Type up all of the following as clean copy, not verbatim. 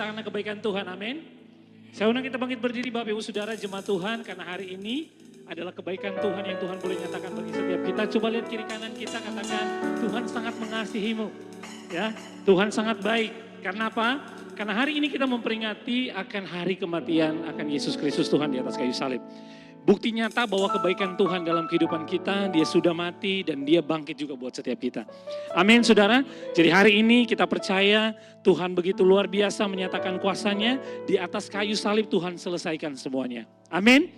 Karena kebaikan Tuhan, amin. Saya undang kita bangkit berdiri Bapak Ibu Saudara jemaat Tuhan. Karena hari ini adalah kebaikan Tuhan yang Tuhan boleh nyatakan bagi setiap kita. Coba lihat kiri kanan kita, katakan Tuhan sangat mengasihimu. Ya, Tuhan sangat baik. Karena apa? Karena hari ini kita memperingati akan hari kematian akan Yesus Kristus Tuhan di atas kayu salib. Bukti nyata bahwa kebaikan Tuhan dalam kehidupan kita, dia sudah mati dan dia bangkit juga buat setiap kita. Amin saudara. Jadi hari ini kita percaya Tuhan begitu luar biasa menyatakan kuasanya. Di atas kayu salib Tuhan selesaikan semuanya. Amin.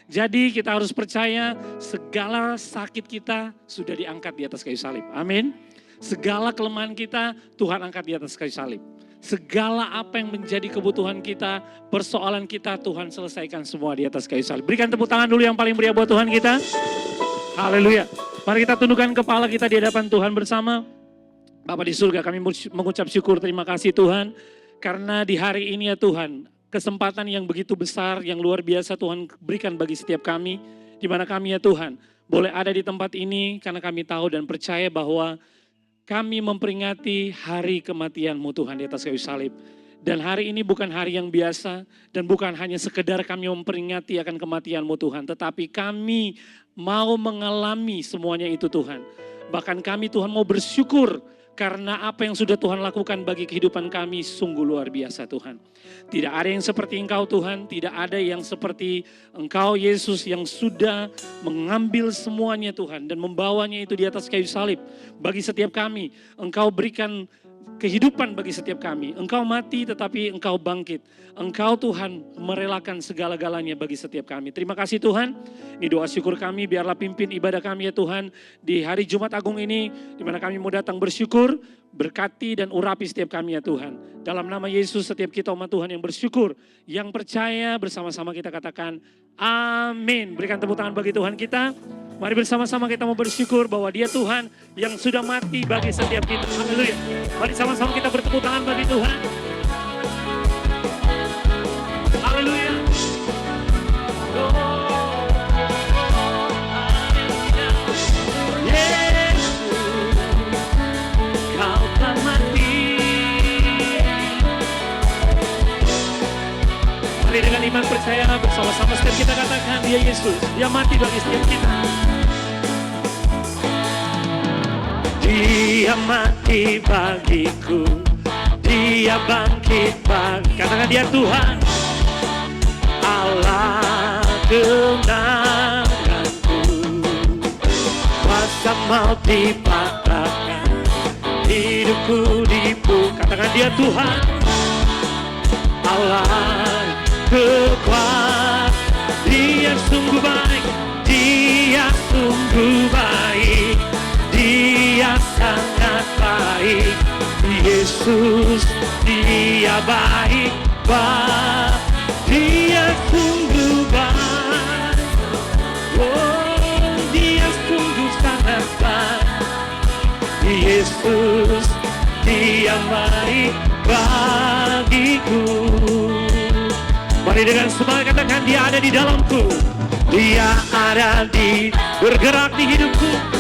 Jadi kita harus percaya segala sakit kita sudah diangkat di atas kayu salib. Amin. Segala kelemahan kita Tuhan angkat di atas kayu salib. Segala apa yang menjadi kebutuhan kita, persoalan kita, Tuhan selesaikan semua di atas kayu salib. Berikan tepuk tangan dulu yang paling meriah buat Tuhan kita. Haleluya. Mari kita tundukkan kepala kita di hadapan Tuhan bersama. Bapa di surga, kami mengucap syukur, terima kasih Tuhan. Karena di hari ini ya Tuhan, kesempatan yang begitu besar, yang luar biasa Tuhan berikan bagi setiap kami. Di mana kami ya Tuhan, boleh ada di tempat ini karena kami tahu dan percaya bahwa kami memperingati hari kematian-Mu Tuhan di atas kayu salib. Dan hari ini bukan hari yang biasa dan bukan hanya sekedar kami memperingati akan kematian-Mu Tuhan. Tetapi kami mau mengalami semuanya itu Tuhan. Bahkan kami Tuhan mau bersyukur karena apa yang sudah Tuhan lakukan bagi kehidupan kami sungguh luar biasa Tuhan. Tidak ada yang seperti Engkau Tuhan, tidak ada yang seperti Engkau Yesus yang sudah mengambil semuanya Tuhan dan membawanya itu di atas kayu salib. Bagi setiap kami, Engkau berikan kehidupan bagi setiap kami. Engkau mati tetapi Engkau bangkit. Engkau Tuhan merelakan segala-galanya bagi setiap kami. Terima kasih Tuhan. Ini doa syukur kami, biarlah pimpin ibadah kami ya Tuhan. Di hari Jumat Agung ini, di mana kami mau datang bersyukur, berkati dan urapi setiap kami ya Tuhan. Dalam nama Yesus setiap kita umat Tuhan yang bersyukur, yang percaya bersama-sama kita katakan amin. Berikan tepuk tangan bagi Tuhan kita. Mari bersama-sama kita mau bersyukur bahwa dia Tuhan yang sudah mati bagi setiap kita. Haleluya. Mari sama-sama kita bertepuk tangan bagi Tuhan. Haleluya. Yesus, Kau telah mati. Mari dengan iman percaya bersama-sama setiap kita katakan dia Yesus, dia mati bagi setiap kita. Dia mati bagiku, dia bangkit bagi. Katakan dia Tuhan, Allah kemenanganku. Kuasa maut dipatahkan, hidupku dibuka. Katakan dia Tuhan, Allah kekuatan. Dia sungguh baik, dia sungguh baik. Dia sangat baik, Yesus, dia baik, dia sungguh baik, oh dia sungguh sangat baik, Yesus, dia baik bagiku. Mari dengan semangat katakan dia ada di dalamku, dia ada bergerak di hidupku.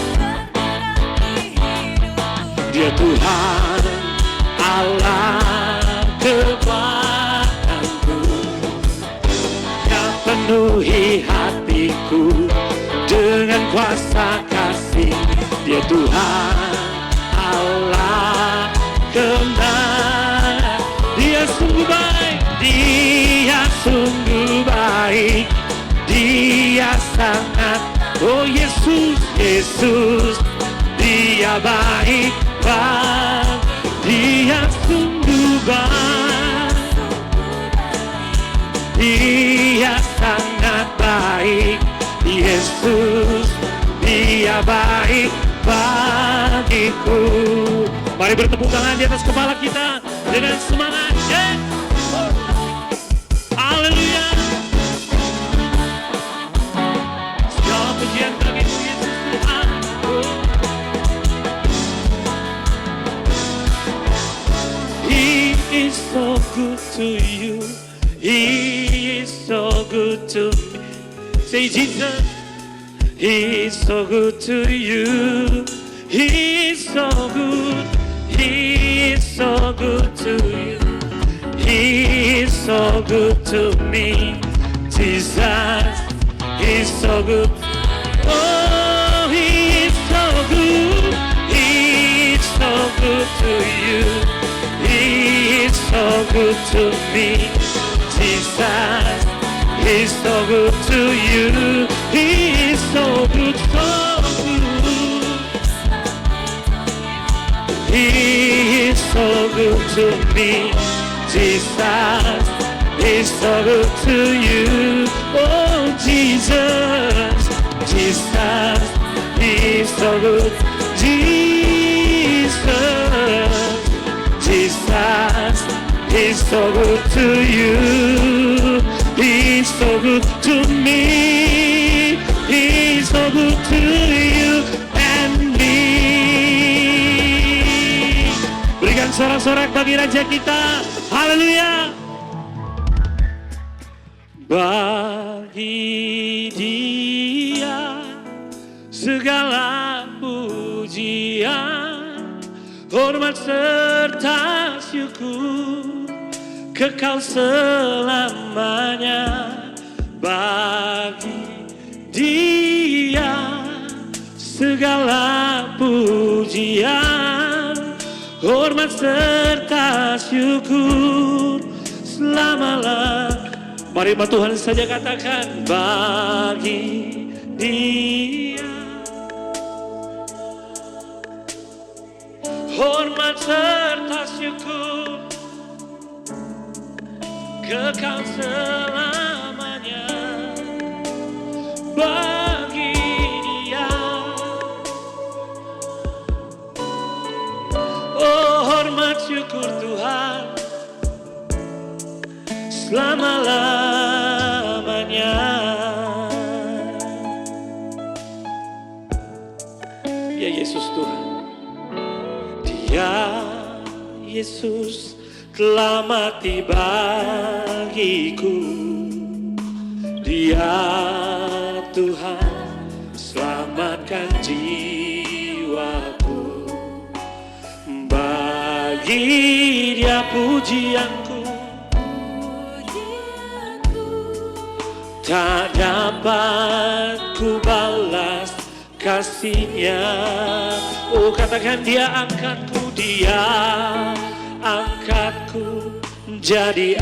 Dia Tuhan, Allah kekuatanku, yang penuhi hatiku dengan kuasa kasih. Dia Tuhan, Allah kemenangan. Dia sungguh baik, dia sungguh baik, dia sangat, oh Yesus, Yesus, dia baik. Dia sungguh baik, dia sangat baik, Yesus, dia baik bagiku. Mari bertepuk tangan di atas kepala kita dengan semangat. Haleluya. Segala pujian bagi Yesus Tuhan. He is so good to you. He is so good to me. Say Jesus. He is so good to you. He is so good. He is so good to you. He He's so good to me. Jesus, He's so good. Oh, He's so good. He's so good to you. He's so good to me. Jesus, He's so good to you. He's so good, so good. He is so good to me. Jesus is so good to you. Oh, Jesus, Jesus is so good. Jesus, Jesus is so good to you. He's so good to me. He's so good to you and me. Berikan sorak-sorak bagi Raja kita. Haleluya. Bagi Dia segala pujian, hormat serta syukur kekal selamanya. Bagi Dia segala pujian, hormat serta syukur selama-lamanya. Mari Tuhan saja katakan, bagi Dia hormat serta syukur kekal selamanya. Bagi Dia, oh hormat syukur Tuhan selama-lamanya. Ya Yesus Tuhan, Dia Yesus telah mati bagiku. Dia Tuhan selamatkan jiwaku. Bagi Dia pujianku tak dapat ku balas kasih-Nya. Oh katakan, Dia angkatku, Dia angkatku jadi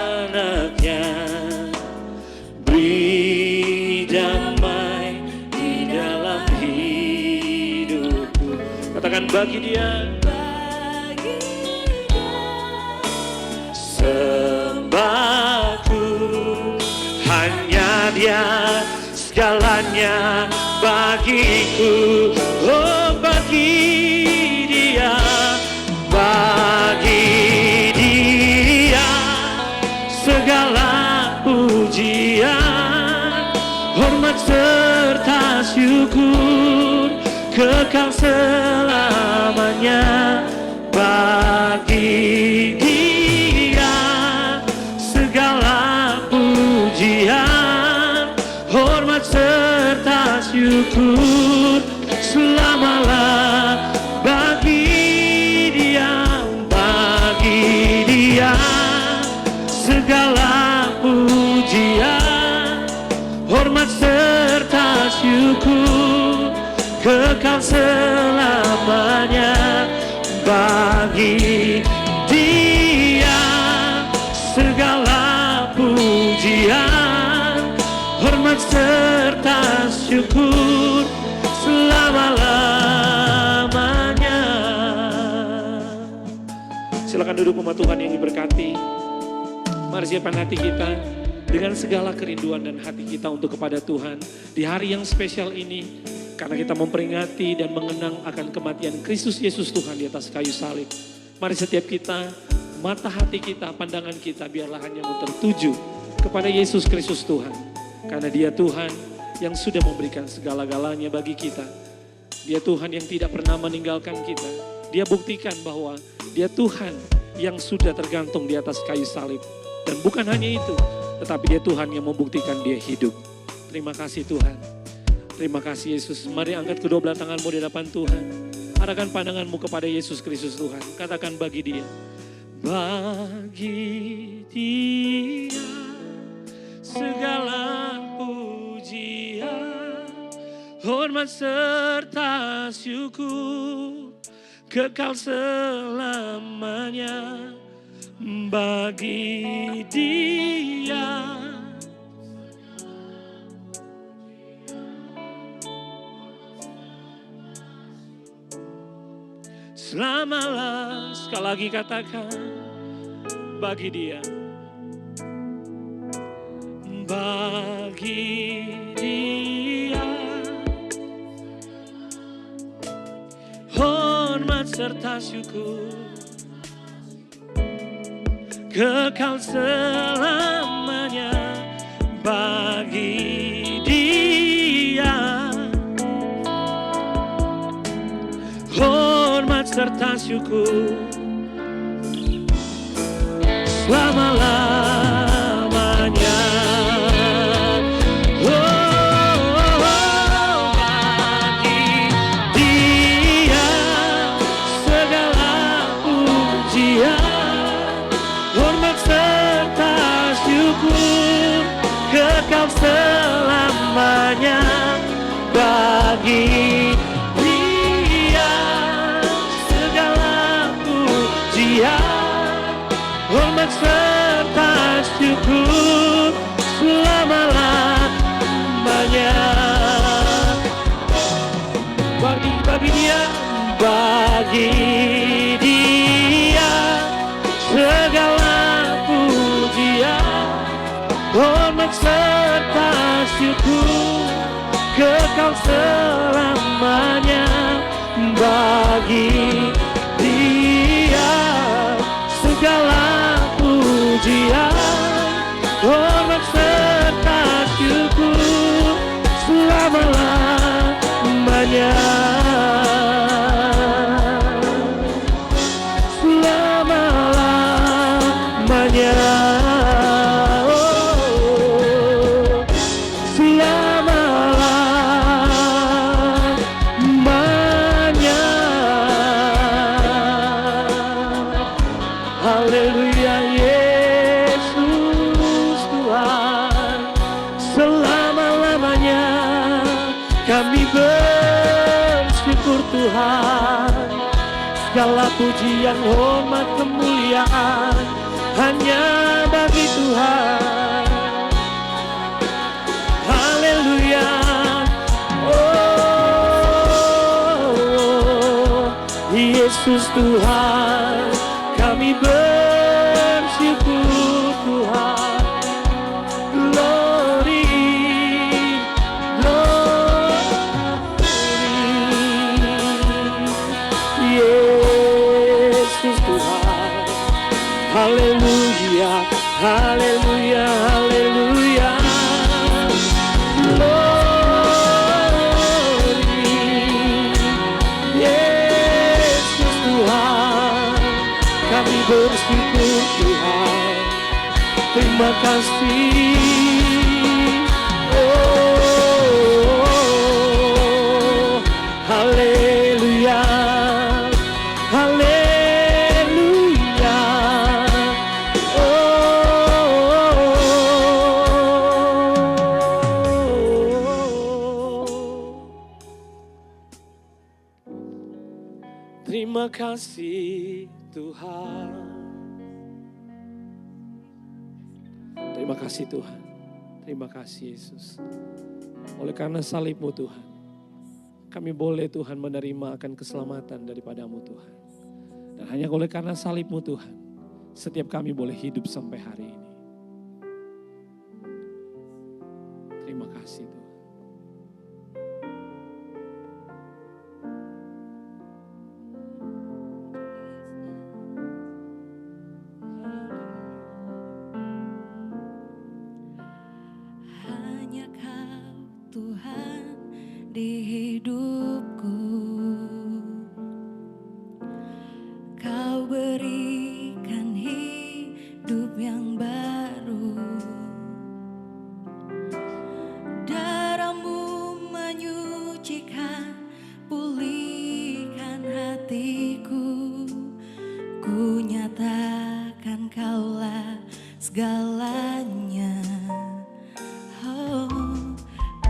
anak-Nya. Beri damai di dalam hidupku. Katakan, bagi Dia sembahku. Hanya Dia segalanya bagiku. Oh bagi Dia, bagi Dia segala pujian, hormat serta syukur kekal selamanya. Bagi Dia segala pujian, hormat serta syukur selama-lamanya. Bagi Dia, bagi Dia segala pujian, hormat serta syukur kekal selamanya. Bagi Dia segala pujian, hormat serta syukur selama-lamanya. Silakan duduk umat Tuhan yang diberkati. Mari siapkan hati kita dengan segala kerinduan dan hati kita untuk kepada Tuhan di hari yang spesial ini. Karena kita memperingati dan mengenang akan kematian Kristus Yesus Tuhan di atas kayu salib. Mari setiap kita, mata hati kita, pandangan kita biarlah hanya tertuju kepada Yesus Kristus Tuhan. Karena Dia Tuhan yang sudah memberikan segala-galanya bagi kita. Dia Tuhan yang tidak pernah meninggalkan kita. Dia buktikan bahwa Dia Tuhan yang sudah tergantung di atas kayu salib. Dan bukan hanya itu, tetapi Dia Tuhan yang membuktikan Dia hidup. Terima kasih Tuhan. Terima kasih Yesus. Mari angkat kedua belah tanganmu di hadapan Tuhan. Arahkan pandanganmu kepada Yesus Kristus Tuhan. Katakan, bagi Dia. Bagi Dia segala pujian, hormat serta syukur kekal selamanya. Bagi Dia selamalah. Sekali lagi katakan, bagi Dia. Bagi Dia hormat serta syukur kekal selamanya. Bagi Dia hormat serta syukur selama-lamanya. Bagi Dia segala pujian, hormat serta syukur kekal selamanya. Bagi Dia segala pujian, hormat serta syukur selama-lamanya. Bagi Dia, bagi Dia segala pujian, hormat serta syukur kekal selamanya. Bagi Dia segala pujian, hormat serta syukur selama-lamanya. Selama-lamanya. Oh, selama-lamanya. Haleluya, Yesus Tuhan. Selama-lamanya kami bersyukur Tuhan. Segala pujian, hormat, kemuliaan hanya bagi Tuhan. Haleluya. Oh, Yesus Tuhan, kami bersyukur Tuhan. Glory, glory, Yesus Tuhan. Haleluya, haleluya, haleluya. Glory, Yesus Tuhan. Kami bersyukur Tuhan. Terima kasih. Oh, haleluya, haleluya. Terima kasih Tuhan. Terima kasih Tuhan. Terima kasih Yesus. Oleh karena salib-Mu Tuhan, kami boleh Tuhan menerima akan keselamatan daripada-Mu Tuhan. Dan hanya oleh karena salib-Mu Tuhan, setiap kami boleh hidup sampai hari ini. Terima kasih Tuhan. Hanya Kau Tuhan di hidupku. Kau berikan hidup yang baru. Darah-Mu menyucikan, pulihkan hatiku. Ku nyatakan segalanya. Oh,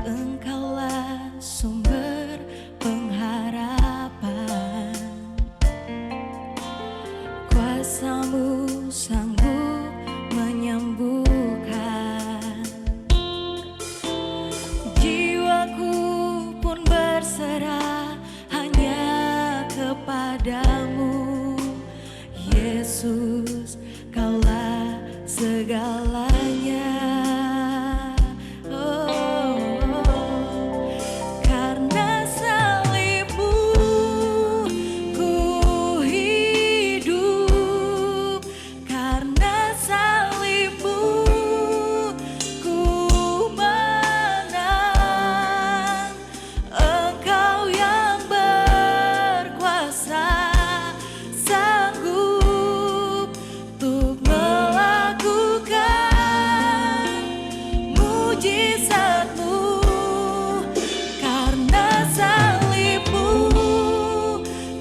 Engkaulah sumber pengharapan. Kuasa-Mu sanggup menyembuhkan. Jiwaku pun berserah hanya kepadamu, Yesus, Kaulah segalanya. Karena salib-Mu ku hidup, karena salib-Mu ku menang. Engkau yang berkuasa sanggup untuk melakukan mujizat-Mu. Karena salib-Mu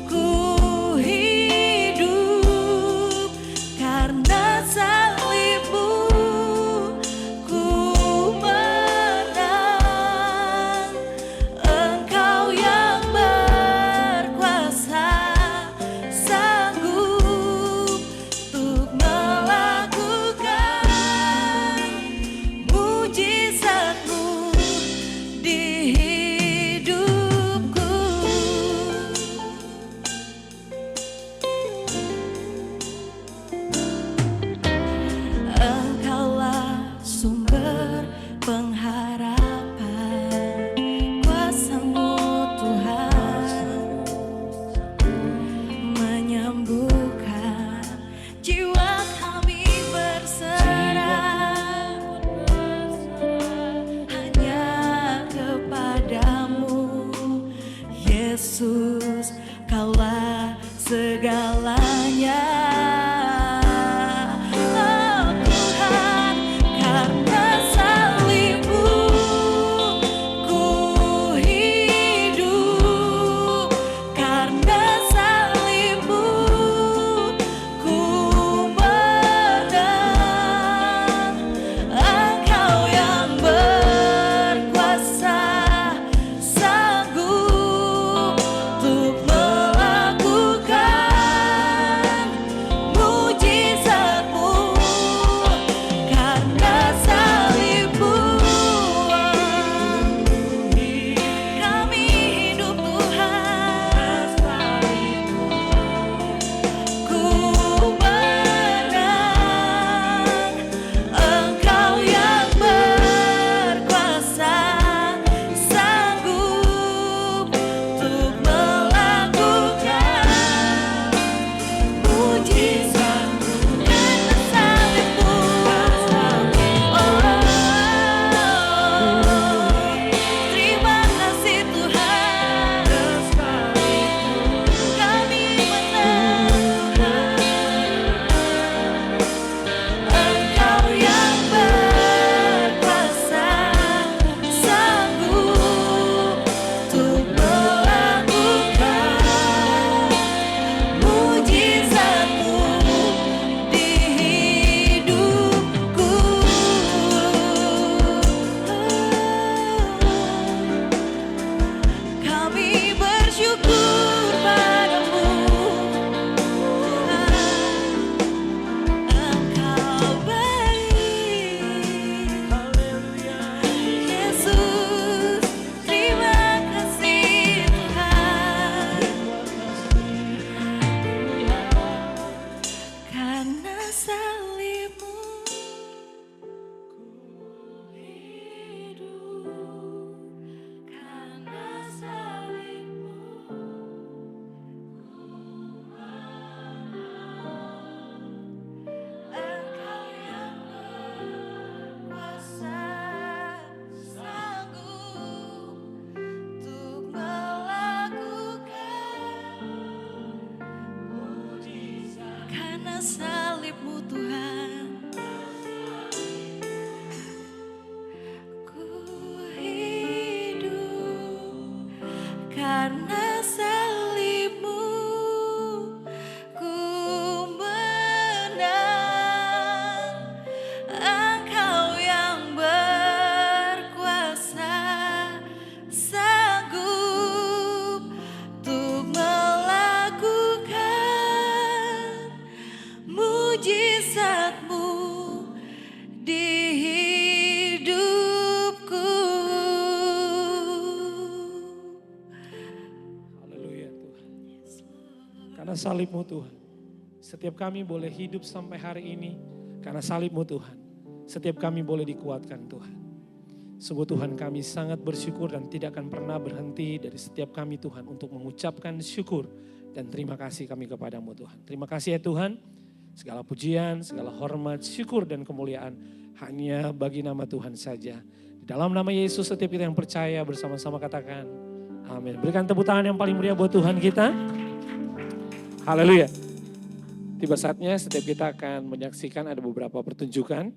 ku hidup, karena salib-Mu ku menang. Engkau yang berkuasa sanggup untuk melakukan mujizat-Mu di hidupku. Engkaulah sumber pengharapan. Kuasa-Mu Tuhan menyembuhkan. Jiwa kami berserah hanya kepadamu, Yesus, Kaulah segalanya. Oh Tuhan, karena salib-Mu ku hidup, karena salib-Mu ku menang. Engkau yang berkuasa sanggup untuk melakukan mujizat-Mu. Karena salib-Mu kami hidup Tuhan, ku menang. Engkau yang berkuasa sanggup untuk melakukan mujizat-Mu. Karena salib-Mu, terima kasih Tuhan, kami menang. Engkau yang berkuasa sanggup untuk melakukan mujizat-Mu di hidupku. Kami bersyukur padamu, Tuhan. Engkau baik, Yesus, terima kasih Tuhan. Karena salib-Mu ku hidup, karena salib-Mu ku menang. Engkau yang berkuasa sanggup untuk melakukan mujizat. Karena salib-Mu Tuhan ku hidup, karena salib-Mu ku menang. karena salib-Mu Tuhan. Setiap kami boleh hidup sampai hari ini karena salib-Mu Tuhan. Setiap kami boleh dikuatkan Tuhan. Sungguh Tuhan, kami sangat bersyukur dan tidak akan pernah berhenti dari setiap kami Tuhan untuk mengucapkan syukur dan terima kasih kami kepadamu Tuhan. Terima kasih ya Tuhan, segala pujian, segala hormat, syukur dan kemuliaan hanya bagi nama Tuhan saja. Di dalam nama Yesus setiap kita yang percaya bersama-sama katakan amin. Berikan tepuk tangan yang paling meriah buat Tuhan kita. Haleluya. Tiba saatnya setiap kita akan menyaksikan ada beberapa pertunjukan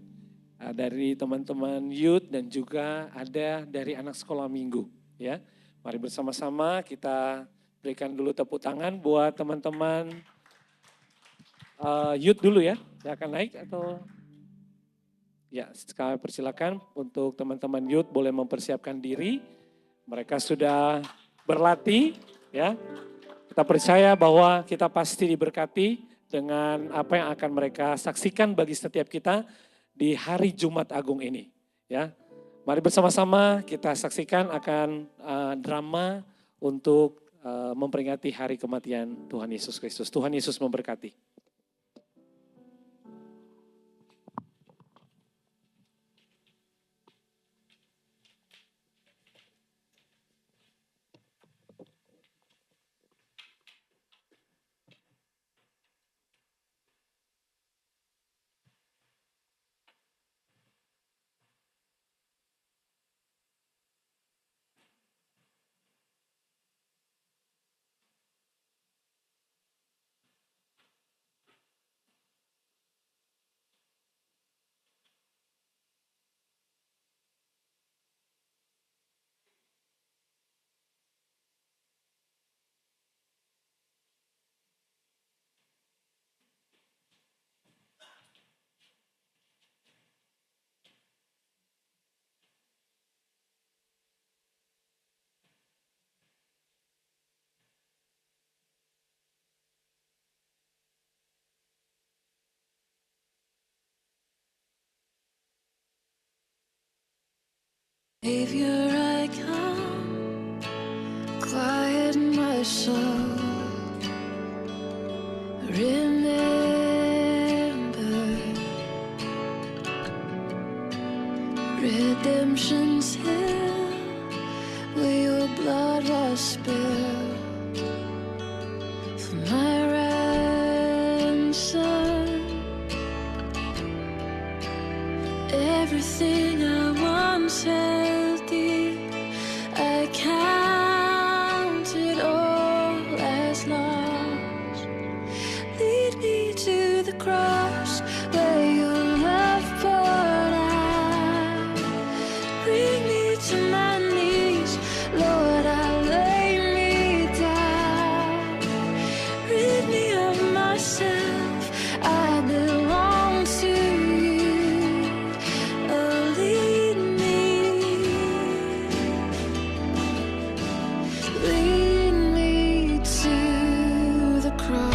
dari teman-teman youth dan juga ada dari anak sekolah minggu. Ya, mari bersama-sama kita berikan dulu tepuk tangan buat teman-teman youth dulu ya. Saya akan naik atau ya, sekali persilakan untuk teman-teman youth boleh mempersiapkan diri. Mereka sudah berlatih ya. Kita percaya bahwa kita pasti diberkati dengan apa yang akan mereka saksikan bagi setiap kita di hari Jumat Agung ini. Ya, mari bersama-sama kita saksikan akan drama untuk memperingati hari kematian Tuhan Yesus Kristus. Tuhan Yesus memberkati. Savior, I come, quiet my soul. Remember, redemption's hill, where your blood was spilled for my ransom. Everything I once held dear, I count it all as lost. Lead me to the cross where your love poured out. Bring me to my knees, Lord, I lay me down. Rid me of myself, I belong to you. Oh, lead me to the cross.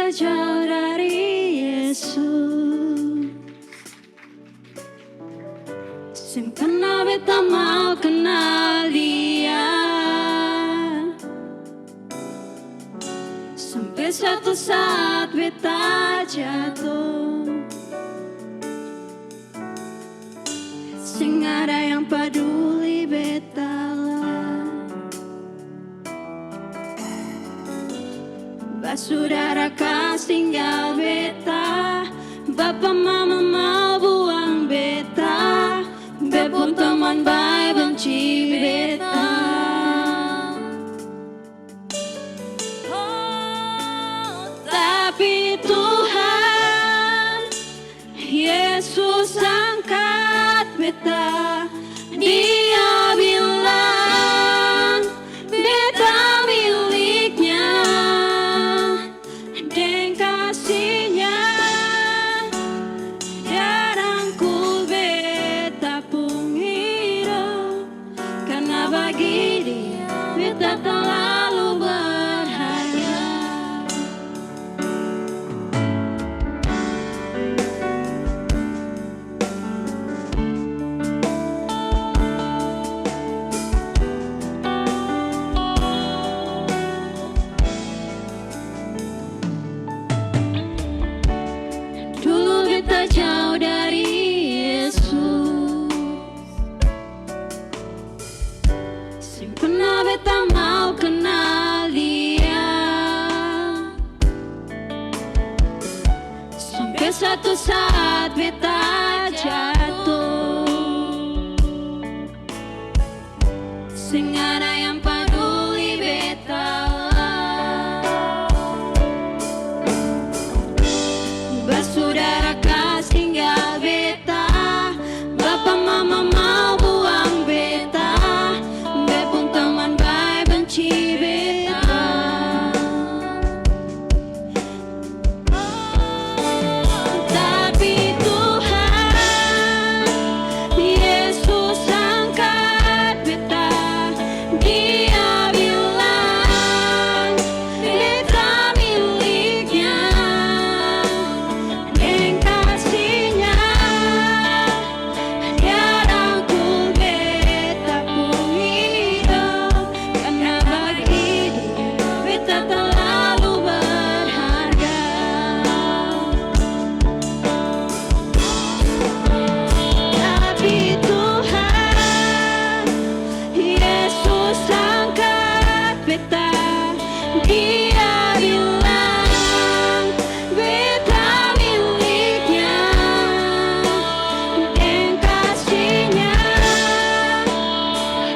beta jauh dari Yesus, sing pernah beta mau kenal Dia. Sampai suatu saat beta jatuh, sing ada yang peduli beta lah. Saudara kasih tinggal beta, Bapa mama mau buang beta, bepun teman baik benci beta. Oh, tapi Tuhan Yesus angkat beta, Dia bilang beta miliknya. Dan kasihnya dia rangkul beta pun hidup, karena bagi Dia beta terlalu berharga. Dulu beta jauh dari Yesus, sing pernah beta mau kenal Dia. Sampai suatu saat beta jatuh, sing ada yang peduli beta. Saudara kasih tinggal beta, Bapa mama mau buang beta, bepun teman baik benci beta. Tapi Tuhan Yesus angkat beta, Dia bilang beta miliknya. Dan kasihnya dia rangkul beta pun hidup, karena bagi Dia beta terlalu berharga. Tapi Tuhan Yesus angkat beta, Dia bilang beta miliknya. Dan kasihnya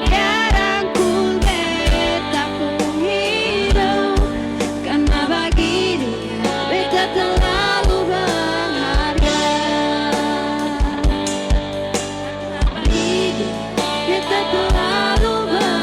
dia rangkul beta pun hidup, karena bagi Dia beta terlalu berharga. Bagi Dia beta terlalu berharga.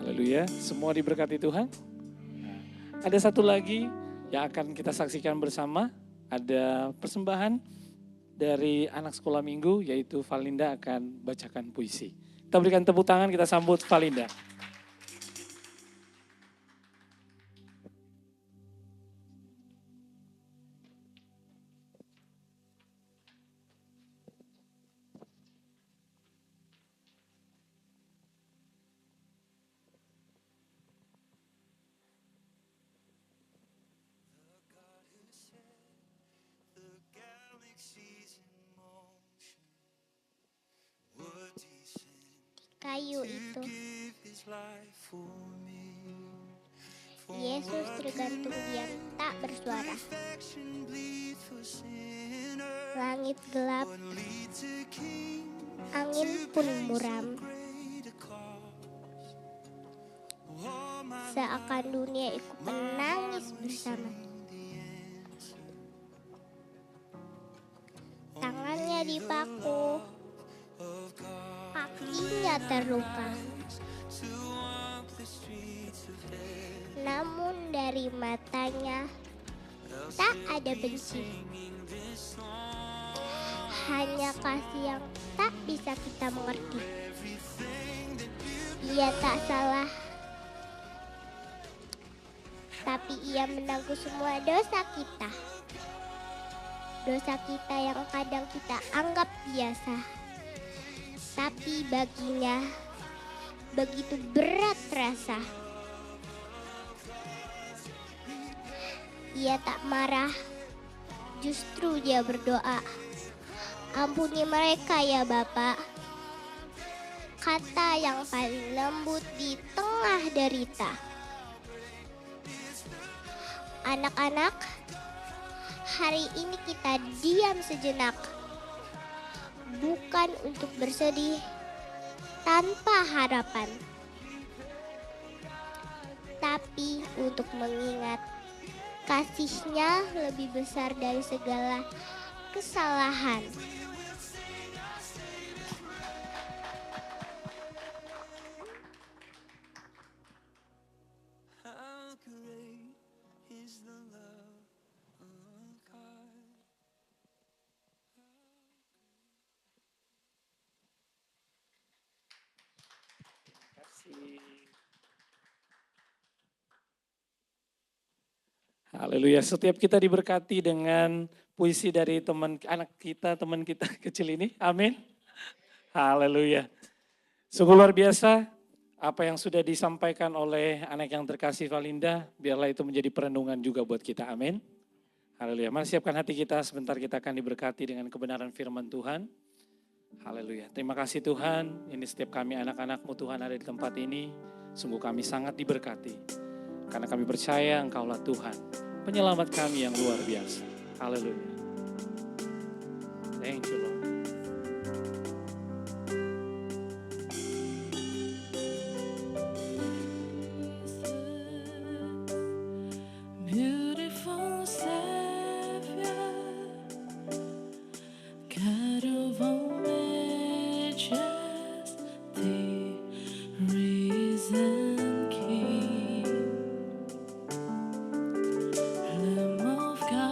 Haleluya, semua diberkati Tuhan. Nah, ada satu lagi yang akan kita saksikan bersama, ada persembahan dari anak sekolah minggu, yaitu Valinda akan bacakan puisi. Kita berikan tepuk tangan, kita sambut Valinda. Kayu itu Yesus tergantung diam tak bersuara. Langit gelap, angin pun muram. Seakan dunia ikut menangis bersama. Tangannya dipaku, kakinya terluka. Namun dari matanya tak ada benci. Hanya kasih yang tak bisa kita mengerti. Ia tak salah, tapi ia menanggung semua dosa kita. Dosa kita yang kadang kita anggap biasa, tapi baginya begitu berat terasa. Ia tak marah, justru dia berdoa, ampuni mereka ya Bapa. Kata yang paling lembut di tengah derita. Anak-anak, hari ini kita diam sejenak. Bukan untuk bersedih tanpa harapan, tapi untuk mengingat kasih-Nya lebih besar dari segala kesalahan. Haleluya, setiap kita diberkati dengan puisi dari teman kita kecil ini. Amin. Haleluya. Sungguh luar biasa apa yang sudah disampaikan oleh anak yang terkasih Valinda, biarlah itu menjadi perenungan juga buat kita. Amin. Haleluya. Mari siapkan hati kita, sebentar kita akan diberkati dengan kebenaran firman Tuhan. Haleluya. Terima kasih Tuhan, ini setiap kami anak-anak-Mu Tuhan ada di tempat ini. Sungguh kami sangat diberkati. Karena kami percaya Engkaulah Tuhan, penyelamat kami yang luar biasa. Haleluya. Thank you Lord. Beautiful Savior, God of all majesty, risen King, Lamb of God,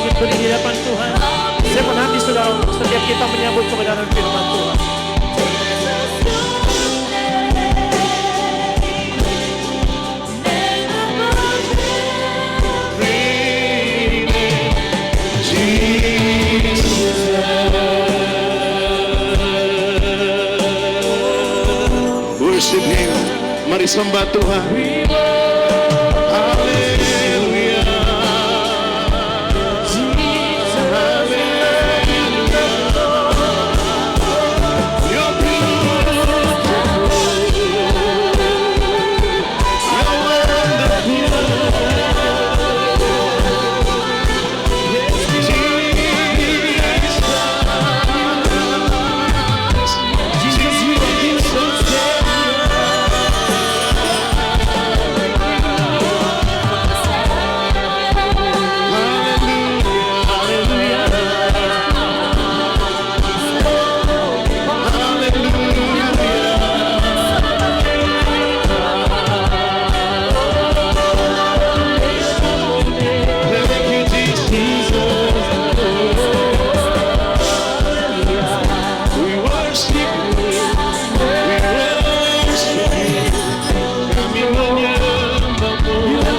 bangkit berdiri di hadapan Tuhan. Saya menanti saudara untuk setiap kita menyambut kebenaran firman Tuhan. Worship Him. Mari sembah Tuhan. Haleluya. You're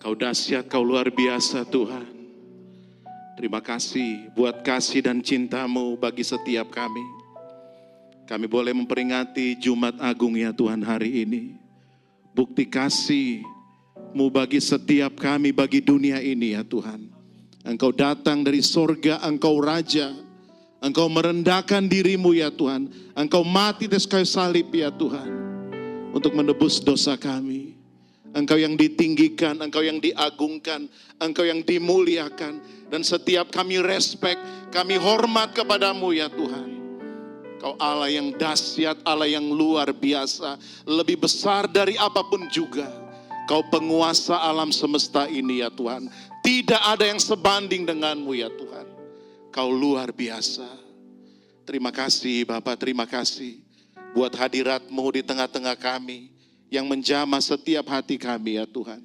Kau dahsyat, Kau luar biasa Tuhan. Terima kasih buat kasih dan cinta-Mu bagi setiap kami. Kami boleh memperingati Jumat Agung ya Tuhan hari ini. Bukti kasih-Mu bagi setiap kami, bagi dunia ini ya Tuhan. Engkau datang dari sorga, Engkau Raja. Engkau merendahkan diri-Mu ya Tuhan. Engkau mati di kayu salib ya Tuhan. Untuk menebus dosa kami. Engkau yang ditinggikan, Engkau yang diagungkan, Engkau yang dimuliakan. Dan setiap kami respect, kami hormat kepadamu ya Tuhan. Kau Allah yang dahsyat, Allah yang luar biasa, lebih besar dari apapun juga. Kau penguasa alam semesta ini ya Tuhan. Tidak ada yang sebanding denganmu ya Tuhan. Kau luar biasa. Terima kasih Bapa, terima kasih buat hadirat-Mu di tengah-tengah kami. Yang menjamah setiap hati kami ya Tuhan.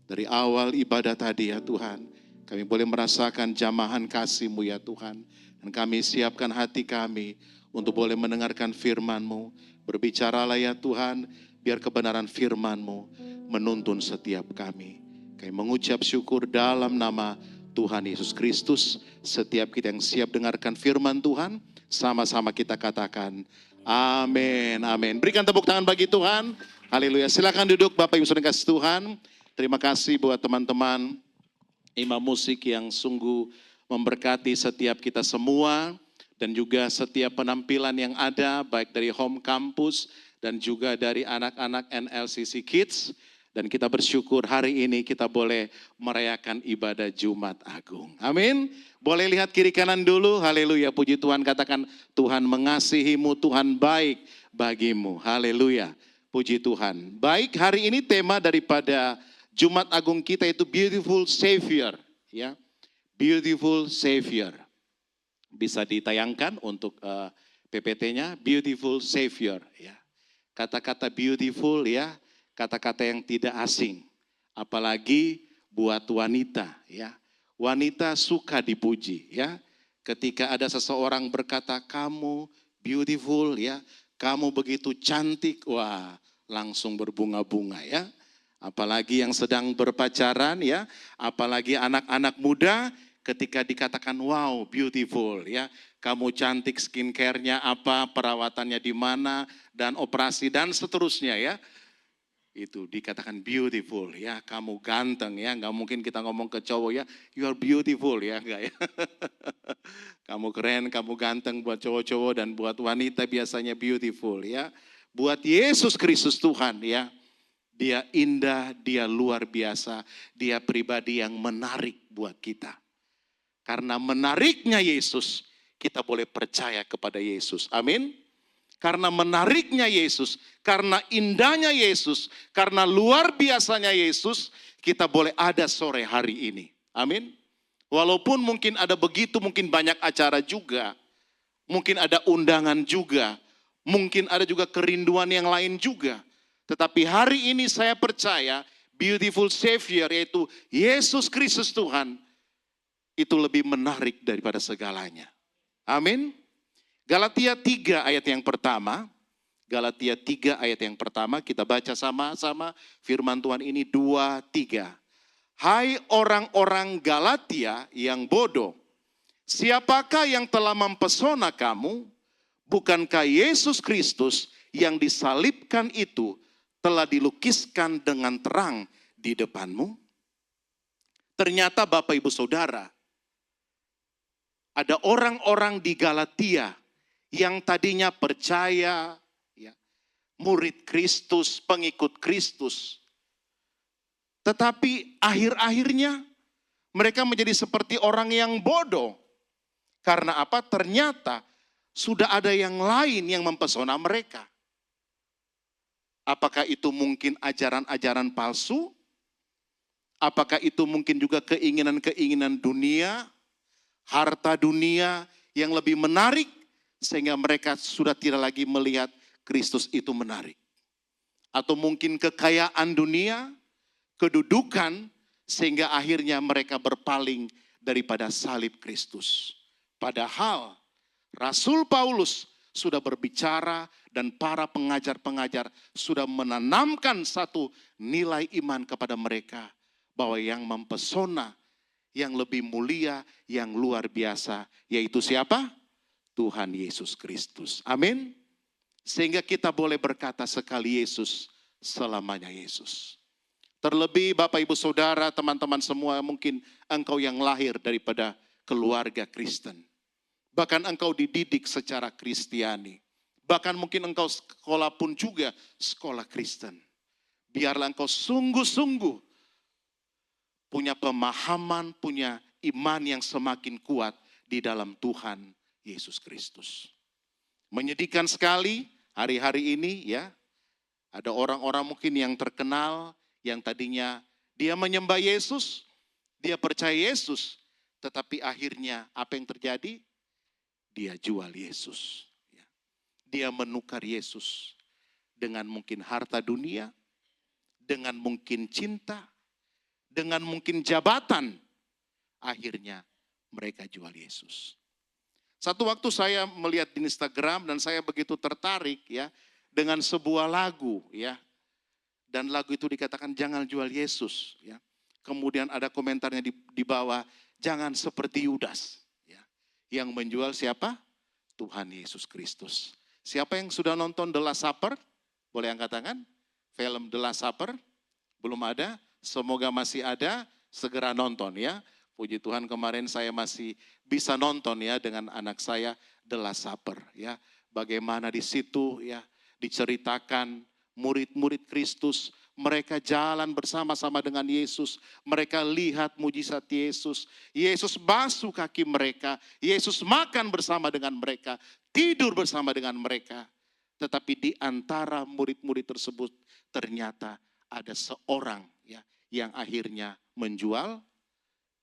Dari awal ibadah tadi ya Tuhan, kami boleh merasakan jamahan kasih-Mu ya Tuhan. Dan kami siapkan hati kami untuk boleh mendengarkan firman-Mu. Berbicaralah ya Tuhan, biar kebenaran firman-Mu menuntun setiap kami. Kami mengucap syukur dalam nama Tuhan Yesus Kristus. Setiap kita yang siap dengarkan firman Tuhan, sama-sama kita katakan, amin, amin. Berikan tepuk tangan bagi Tuhan. Haleluya. Silakan duduk Bapak Ibu Saudara kasih Tuhan. Terima kasih buat teman-teman imam musik yang sungguh memberkati setiap kita semua. Dan juga setiap penampilan yang ada baik dari home campus dan juga dari anak-anak NLCC Kids. Dan kita bersyukur hari ini kita boleh merayakan ibadah Jumat Agung. Amin. Boleh lihat kiri kanan dulu. Haleluya. Puji Tuhan, katakan Tuhan mengasihimu, Tuhan baik bagimu. Haleluya. Puji Tuhan. Baik, hari ini tema daripada Jumat Agung kita itu Beautiful Savior. Ya, Beautiful Savior. Bisa ditayangkan untuk PPT-nya, Beautiful Savior. Ya. Kata-kata beautiful ya, kata-kata yang tidak asing. Apalagi buat wanita. Ya. Wanita suka dipuji. Ya. Ketika ada seseorang berkata, kamu beautiful ya, kamu begitu cantik, wah langsung berbunga-bunga ya. Apalagi yang sedang berpacaran ya, apalagi anak-anak muda ketika dikatakan wow beautiful ya. Kamu cantik, skincare-nya apa, perawatannya di mana, dan operasi dan seterusnya ya. Itu dikatakan beautiful ya, kamu ganteng ya, nggak mungkin kita ngomong ke cowok ya, you are beautiful ya, enggak ya. Kamu keren, kamu ganteng buat cowok-cowok dan buat wanita biasanya beautiful ya. Buat Yesus Kristus Tuhan ya, Dia indah, Dia luar biasa, Dia pribadi yang menarik buat kita. Karena menariknya Yesus, kita boleh percaya kepada Yesus, amin. Karena menariknya Yesus, karena indahnya Yesus, karena luar biasanya Yesus, kita boleh ada sore hari ini. Amin. Walaupun mungkin ada begitu, mungkin banyak acara juga, mungkin ada undangan juga, mungkin ada juga kerinduan yang lain juga. Tetapi hari ini saya percaya beautiful Savior yaitu Yesus Kristus Tuhan itu lebih menarik daripada segalanya. Amin. Galatia 3 ayat yang pertama. Galatia 3 ayat yang pertama kita baca sama-sama firman Tuhan ini 2-3. Hai orang-orang Galatia yang bodoh, siapakah yang telah mempesona kamu? Bukankah Yesus Kristus yang disalibkan itu telah dilukiskan dengan terang di depanmu? Ternyata Bapak Ibu Saudara, ada orang-orang di Galatia yang tadinya percaya, ya, murid Kristus, pengikut Kristus. Tetapi akhir-akhirnya mereka menjadi seperti orang yang bodoh. Karena apa? Ternyata sudah ada yang lain yang mempesona mereka. Apakah itu mungkin ajaran-ajaran palsu? Apakah itu mungkin juga keinginan-keinginan dunia, harta dunia yang lebih menarik, sehingga mereka sudah tidak lagi melihat Kristus itu menarik. Atau mungkin kekayaan dunia, kedudukan, sehingga akhirnya mereka berpaling daripada salib Kristus. Padahal Rasul Paulus sudah berbicara dan para pengajar-pengajar sudah menanamkan satu nilai iman kepada mereka. Bahwa yang mempesona, yang lebih mulia, yang luar biasa, yaitu siapa? Tuhan Yesus Kristus. Amin. Sehingga kita boleh berkata sekali Yesus, selamanya Yesus. Terlebih Bapak Ibu Saudara, teman-teman semua, mungkin engkau yang lahir daripada keluarga Kristen. Bahkan engkau dididik secara Kristiani. Bahkan mungkin engkau sekolah pun juga sekolah Kristen. Biarlah engkau sungguh-sungguh punya pemahaman, punya iman yang semakin kuat di dalam Tuhan Yesus Kristus. Menyedihkan sekali hari-hari ini ya, ada orang-orang mungkin yang terkenal, yang tadinya dia menyembah Yesus, dia percaya Yesus, tetapi akhirnya apa yang terjadi? Dia jual Yesus. Dia menukar Yesus dengan mungkin harta dunia, dengan mungkin cinta, dengan mungkin jabatan. Akhirnya mereka jual Yesus. Satu waktu saya melihat di Instagram dan saya begitu tertarik ya dengan sebuah lagu ya. Dan lagu itu dikatakan jangan jual Yesus ya. Kemudian ada komentarnya di bawah, jangan seperti Yudas ya. Yang menjual siapa? Tuhan Yesus Kristus. Siapa yang sudah nonton The Last Supper? Boleh angkat tangan? Film The Last Supper? Belum ada? Semoga masih ada, segera nonton ya. Puji Tuhan kemarin saya masih bisa nonton ya dengan anak saya The Last Supper ya. Bagaimana di situ ya diceritakan murid-murid Kristus, mereka jalan bersama-sama dengan Yesus, mereka lihat mujizat Yesus, Yesus basuh kaki mereka, Yesus makan bersama dengan mereka, tidur bersama dengan mereka. Tetapi di antara murid-murid tersebut ternyata ada seorang ya yang akhirnya menjual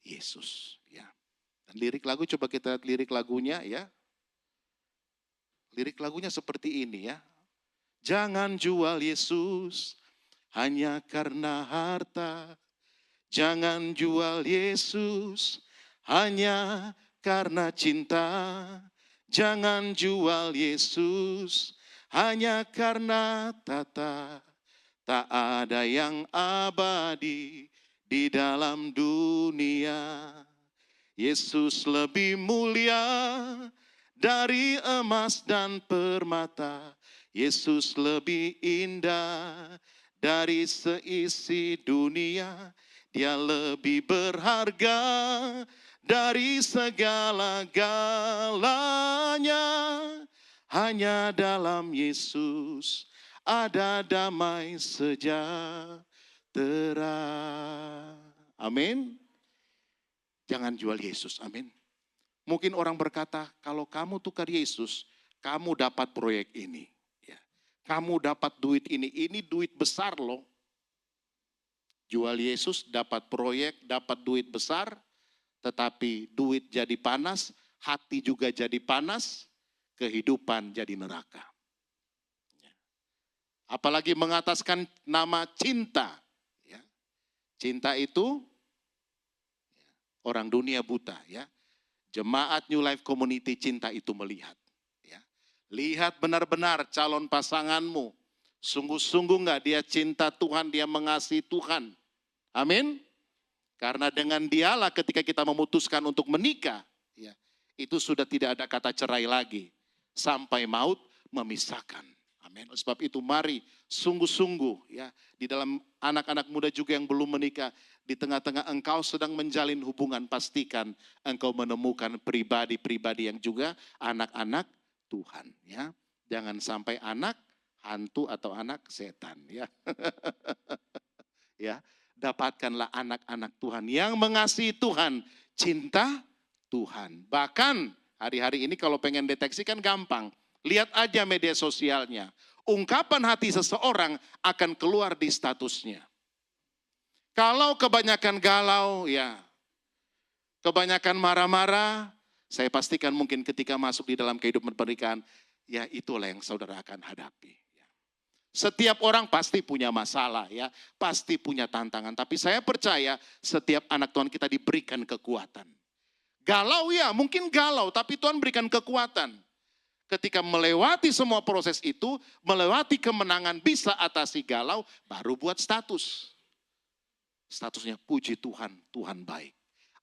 Yesus ya. Dan lirik lagu, coba kita lihat lirik lagunya ya. Lirik lagunya seperti ini ya. Jangan jual Yesus hanya karena harta. Jangan jual Yesus hanya karena cinta. Jangan jual Yesus hanya karena tata. Tak ada yang abadi di dalam dunia. Yesus lebih mulia dari emas dan permata. Yesus lebih indah dari seisi dunia. Dia lebih berharga dari segala-galanya. Hanya dalam Yesus ada damai sejahtera. Amin. Jangan jual Yesus, amin. Mungkin orang berkata, kalau kamu tukar Yesus, kamu dapat proyek ini. Kamu dapat duit ini duit besar loh. Jual Yesus dapat proyek, dapat duit besar. Tetapi duit jadi panas, hati juga jadi panas, kehidupan jadi neraka. Apalagi mengataskan nama cinta. Ya. Cinta itu orang dunia buta. Ya. Jemaat New Life Community cinta itu melihat. Ya. Lihat benar-benar calon pasanganmu. Sungguh-sungguh enggak dia cinta Tuhan, dia mengasihi Tuhan. Amin. Karena dengan dialah ketika kita memutuskan untuk menikah, ya, itu sudah tidak ada kata cerai lagi. Sampai maut memisahkan. Amin. Sebab itu mari sungguh-sungguh ya di dalam anak-anak muda juga yang belum menikah, di tengah-tengah engkau sedang menjalin hubungan, pastikan engkau menemukan pribadi-pribadi yang juga anak-anak Tuhan. Ya. Jangan sampai anak hantu atau anak setan. Ya. Ya. Dapatkanlah anak-anak Tuhan yang mengasihi Tuhan, cinta Tuhan. Bahkan hari-hari ini kalau pengen deteksi kan gampang. Lihat aja media sosialnya. Ungkapan hati seseorang akan keluar di statusnya. Kalau kebanyakan galau, ya kebanyakan marah-marah, saya pastikan mungkin ketika masuk di dalam kehidupan pernikahan, ya itulah yang saudara akan hadapi. Setiap orang pasti punya masalah ya, pasti punya tantangan. Tapi saya percaya setiap anak Tuhan kita diberikan kekuatan. Galau ya, mungkin galau, tapi Tuhan berikan kekuatan. Ketika melewati semua proses itu, melewati kemenangan, bisa atasi galau, baru buat status. Statusnya puji Tuhan, Tuhan baik.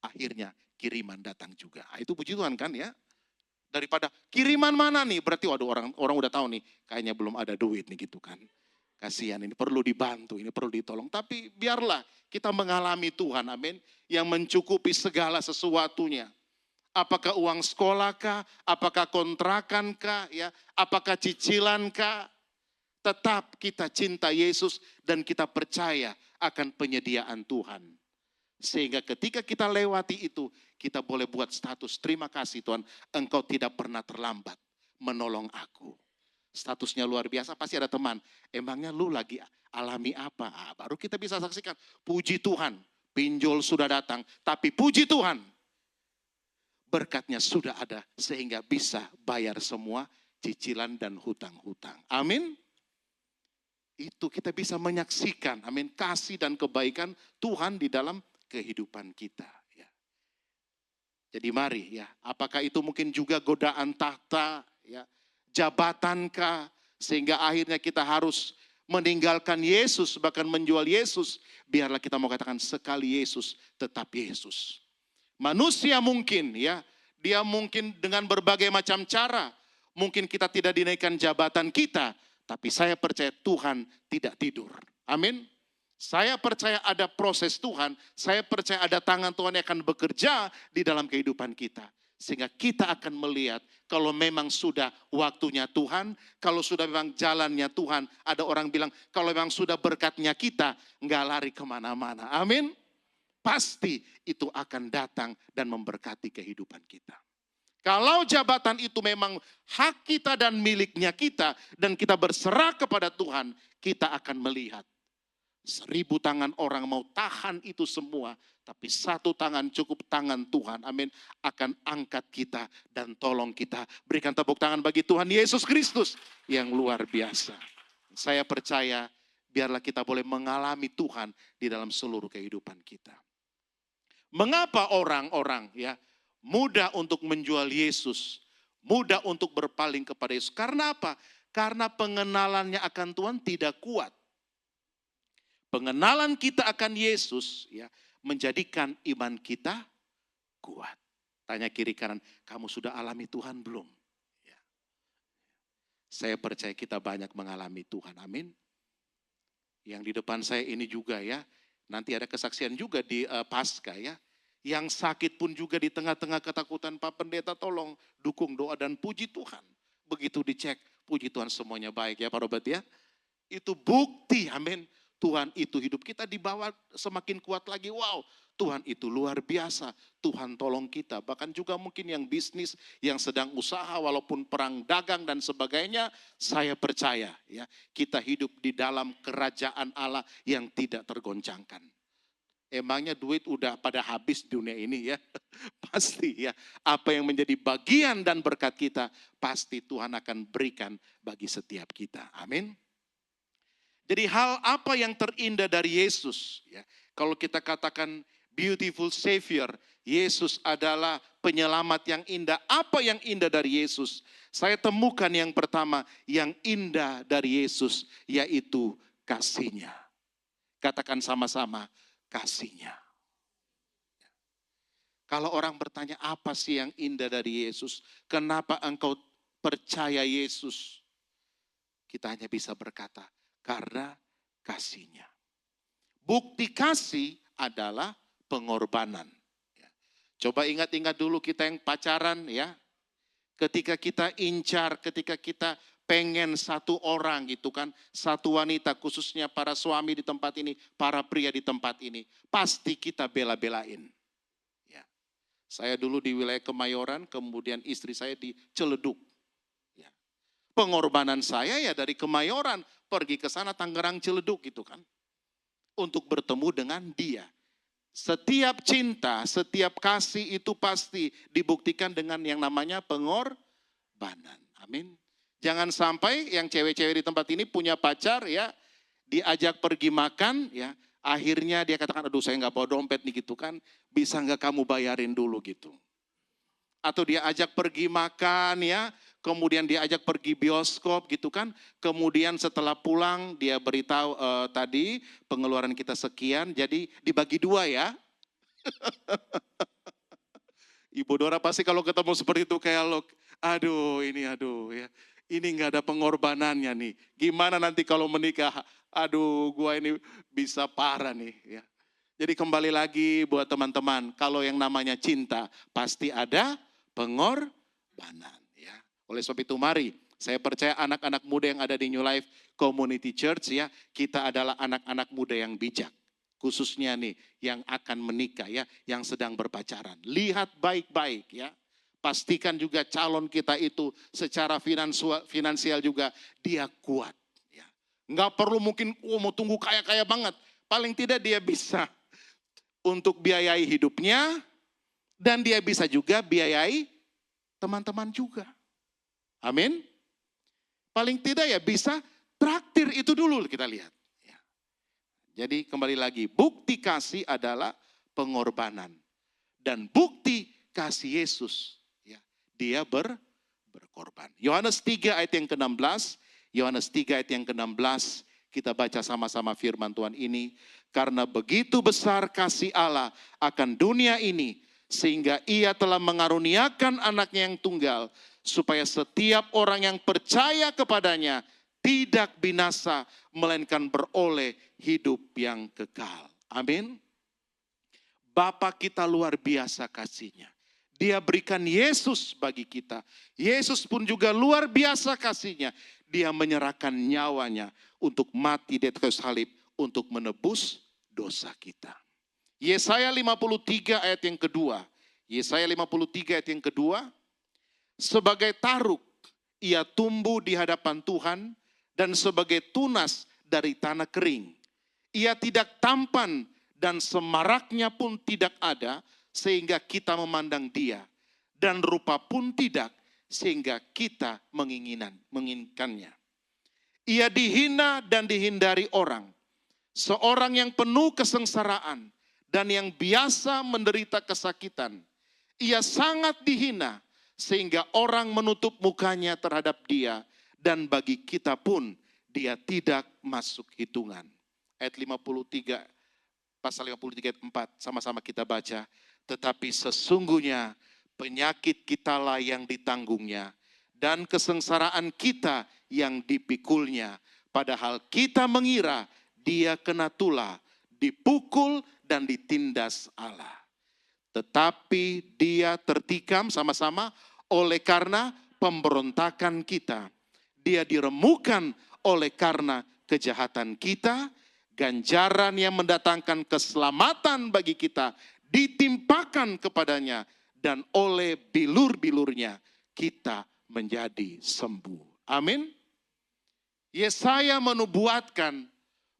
Akhirnya kiriman datang juga. Itu puji Tuhan kan ya. Daripada kiriman mana nih, berarti waduh orang udah tahu nih, kayaknya belum ada duit nih gitu kan. Kasihan ini perlu dibantu, ini perlu ditolong. Tapi biarlah kita mengalami Tuhan, amin. Yang mencukupi segala sesuatunya. Apakah uang sekolah kah, apakah kontrakan kah, ya, apakah cicilan kah. Tetap kita cinta Yesus dan kita percaya akan penyediaan Tuhan. Sehingga ketika kita lewati itu, kita boleh buat status, terima kasih Tuhan, engkau tidak pernah terlambat menolong aku. Statusnya luar biasa, pasti ada teman, emangnya lu lagi alami apa? Baru kita bisa saksikan, puji Tuhan, pinjol sudah datang, tapi puji Tuhan, berkatnya sudah ada sehingga bisa bayar semua cicilan dan hutang-hutang. Amin. Itu kita bisa menyaksikan, amin, kasih dan kebaikan Tuhan di dalam kehidupan kita. Ya. Jadi mari ya, apakah itu mungkin juga godaan tahta, ya, jabatankah, sehingga akhirnya kita harus meninggalkan Yesus, bahkan menjual Yesus. Biarlah kita mau katakan sekali Yesus, tetap Yesus. Manusia mungkin ya, dia mungkin dengan berbagai macam cara, mungkin kita tidak dinaikkan jabatan kita, tapi saya percaya Tuhan tidak tidur. Amin. Saya percaya ada proses Tuhan, saya percaya ada tangan Tuhan yang akan bekerja di dalam kehidupan kita. Sehingga kita akan melihat kalau memang sudah waktunya Tuhan, kalau sudah memang jalannya Tuhan. Ada orang bilang kalau memang sudah berkatnya kita, enggak lari kemana-mana. Amin. Pasti itu akan datang dan memberkati kehidupan kita. Kalau jabatan itu memang hak kita dan miliknya kita, dan kita berserah kepada Tuhan, kita akan melihat 1000 tangan orang mau tahan itu semua, tapi 1 tangan cukup, tangan Tuhan, amin, akan angkat kita dan tolong kita. Berikan tepuk tangan bagi Tuhan Yesus Kristus yang luar biasa. Saya percaya biarlah kita boleh mengalami Tuhan di dalam seluruh kehidupan kita. Mengapa orang-orang ya mudah untuk menjual Yesus, mudah untuk berpaling kepada Yesus? Karena apa? Karena pengenalannya akan Tuhan tidak kuat. Pengenalan kita akan Yesus ya menjadikan iman kita kuat. Tanya kiri kanan, kamu sudah alami Tuhan belum? Ya. Saya percaya kita banyak mengalami Tuhan, amin. Yang di depan saya ini juga ya, nanti ada kesaksian juga di Paskah ya. Yang sakit pun juga di tengah-tengah ketakutan, Pak Pendeta tolong dukung doa dan puji Tuhan. Begitu dicek, puji Tuhan semuanya baik ya Pak Robert ya. Itu bukti, amin. Tuhan itu hidup kita dibawa semakin kuat lagi. Wow, Tuhan itu luar biasa. Tuhan tolong kita. Bahkan juga mungkin yang bisnis, yang sedang usaha walaupun perang dagang dan sebagainya. Saya percaya ya kita hidup di dalam kerajaan Allah yang tidak tergoncangkan. Emangnya duit udah pada habis di dunia ini ya? Pasti ya. Apa yang menjadi bagian dan berkat kita, pasti Tuhan akan berikan bagi setiap kita. Amin. Jadi hal apa yang terindah dari Yesus? Ya, kalau kita katakan beautiful Savior, Yesus adalah penyelamat yang indah. Apa yang indah dari Yesus? Saya temukan yang pertama, yang indah dari Yesus, yaitu kasih-Nya. Katakan sama-sama, kasih-Nya. Kalau orang bertanya, apa sih yang indah dari Yesus? Kenapa engkau percaya Yesus? Kita hanya bisa berkata, karena kasih-Nya. Bukti kasih adalah pengorbanan. Coba ingat-ingat dulu kita yang pacaran ya. Ketika kita incar, ketika kita pengen satu orang gitu kan. Satu wanita, khususnya para suami di tempat ini, para pria di tempat ini. Pasti kita bela-belain. Ya. Saya dulu di wilayah Kemayoran, kemudian istri saya di Ciledug. Ya. Pengorbanan saya ya dari Kemayoran, pergi ke sana Tangerang Ciledug gitu kan. Untuk bertemu dengan dia. Setiap cinta, setiap kasih itu pasti dibuktikan dengan yang namanya pengorbanan. Amin. Jangan sampai yang cewek-cewek di tempat ini punya pacar ya, diajak pergi makan ya, akhirnya dia katakan, aduh saya nggak bawa dompet nih gitu kan, bisa nggak kamu bayarin dulu gitu. Atau dia ajak pergi makan ya, kemudian dia ajak pergi bioskop gitu kan, kemudian setelah pulang dia beritahu tadi pengeluaran kita sekian, jadi dibagi dua ya. Ibu Dora pasti kalau ketemu seperti itu kayak lo, aduh ya, ini nggak ada pengorbanannya nih. Gimana nanti kalau menikah, aduh gua ini bisa parah nih ya. Jadi kembali lagi buat teman-teman, kalau yang namanya cinta pasti ada pengorbanan ya. Oleh sebab itu mari, saya percaya anak-anak muda yang ada di New Life Community Church ya, kita adalah anak-anak muda yang bijak. Khususnya nih yang akan menikah ya, yang sedang berpacaran. Lihat baik-baik ya. Pastikan juga calon kita itu secara finansial juga dia kuat ya. Enggak perlu mungkin mau tunggu kaya-kaya banget. Paling tidak dia bisa untuk biayai hidupnya dan dia bisa juga biayai teman-teman juga. Amin. Paling tidak ya bisa traktir itu dulu kita lihat. Ya. Jadi kembali lagi, bukti kasih adalah pengorbanan. Dan bukti kasih Yesus, ya, dia berkorban. Yohanes 3 ayat yang ke-16, Yohanes 3 ayat yang ke-16, kita baca sama-sama firman Tuhan ini. Karena begitu besar kasih Allah akan dunia ini, sehingga ia telah mengaruniakan anaknya yang tunggal, supaya setiap orang yang percaya kepadanya tidak binasa, melainkan beroleh hidup yang kekal. Amin. Bapa kita luar biasa kasih-Nya. Dia berikan Yesus bagi kita. Yesus pun juga luar biasa kasih-Nya. Dia menyerahkan nyawanya untuk mati di atas salib untuk menebus dosa kita. Yesaya 53 ayat yang kedua. Yesaya 53 ayat yang kedua. Sebagai taruk ia tumbuh di hadapan Tuhan dan sebagai tunas dari tanah kering. Ia tidak tampan dan semaraknya pun tidak ada sehingga kita memandang dia. Dan rupa pun tidak sehingga kita menginginkannya. Ia dihina dan dihindari orang. Seorang yang penuh kesengsaraan dan yang biasa menderita kesakitan. Ia sangat dihina sehingga orang menutup mukanya terhadap dia. Dan bagi kita pun dia tidak masuk hitungan. Ayat 53, pasal 53 ayat 4, sama-sama kita baca. Tetapi sesungguhnya penyakit kitalah yang ditanggungnya. Dan kesengsaraan kita yang dipikulnya. Padahal kita mengira dia kena tulah, dipukul dan ditindas Allah. Tetapi dia tertikam sama-sama oleh karena pemberontakan kita. Dia diremukan oleh karena kejahatan kita. Ganjaran yang mendatangkan keselamatan bagi kita ditimpakan kepadanya. Dan oleh bilur-bilurnya kita menjadi sembuh. Amin. Yesaya menubuatkan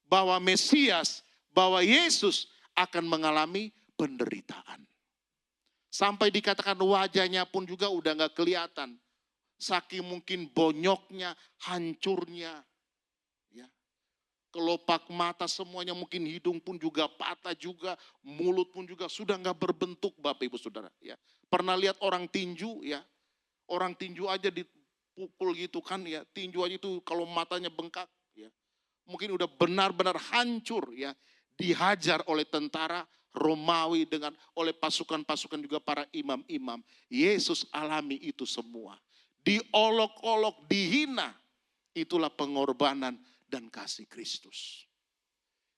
bahwa Mesias, bahwa Yesus akan mengalami penderitaan. Sampai dikatakan wajahnya pun juga udah gak kelihatan. Saking mungkin bonyoknya, hancurnya. Ya. Kelopak mata semuanya, mungkin hidung pun juga patah juga. Mulut pun juga sudah gak berbentuk Bapak Ibu Saudara. Ya. Pernah lihat orang tinju ya. Orang tinju aja dipukul gitu kan ya. Tinju aja itu kalau matanya bengkak ya. Mungkin udah benar-benar hancur ya. Dihajar oleh tentara Romawi oleh pasukan-pasukan juga para imam-imam. Yesus alami itu semua. Diolok-olok, dihina. Itulah pengorbanan dan kasih Kristus.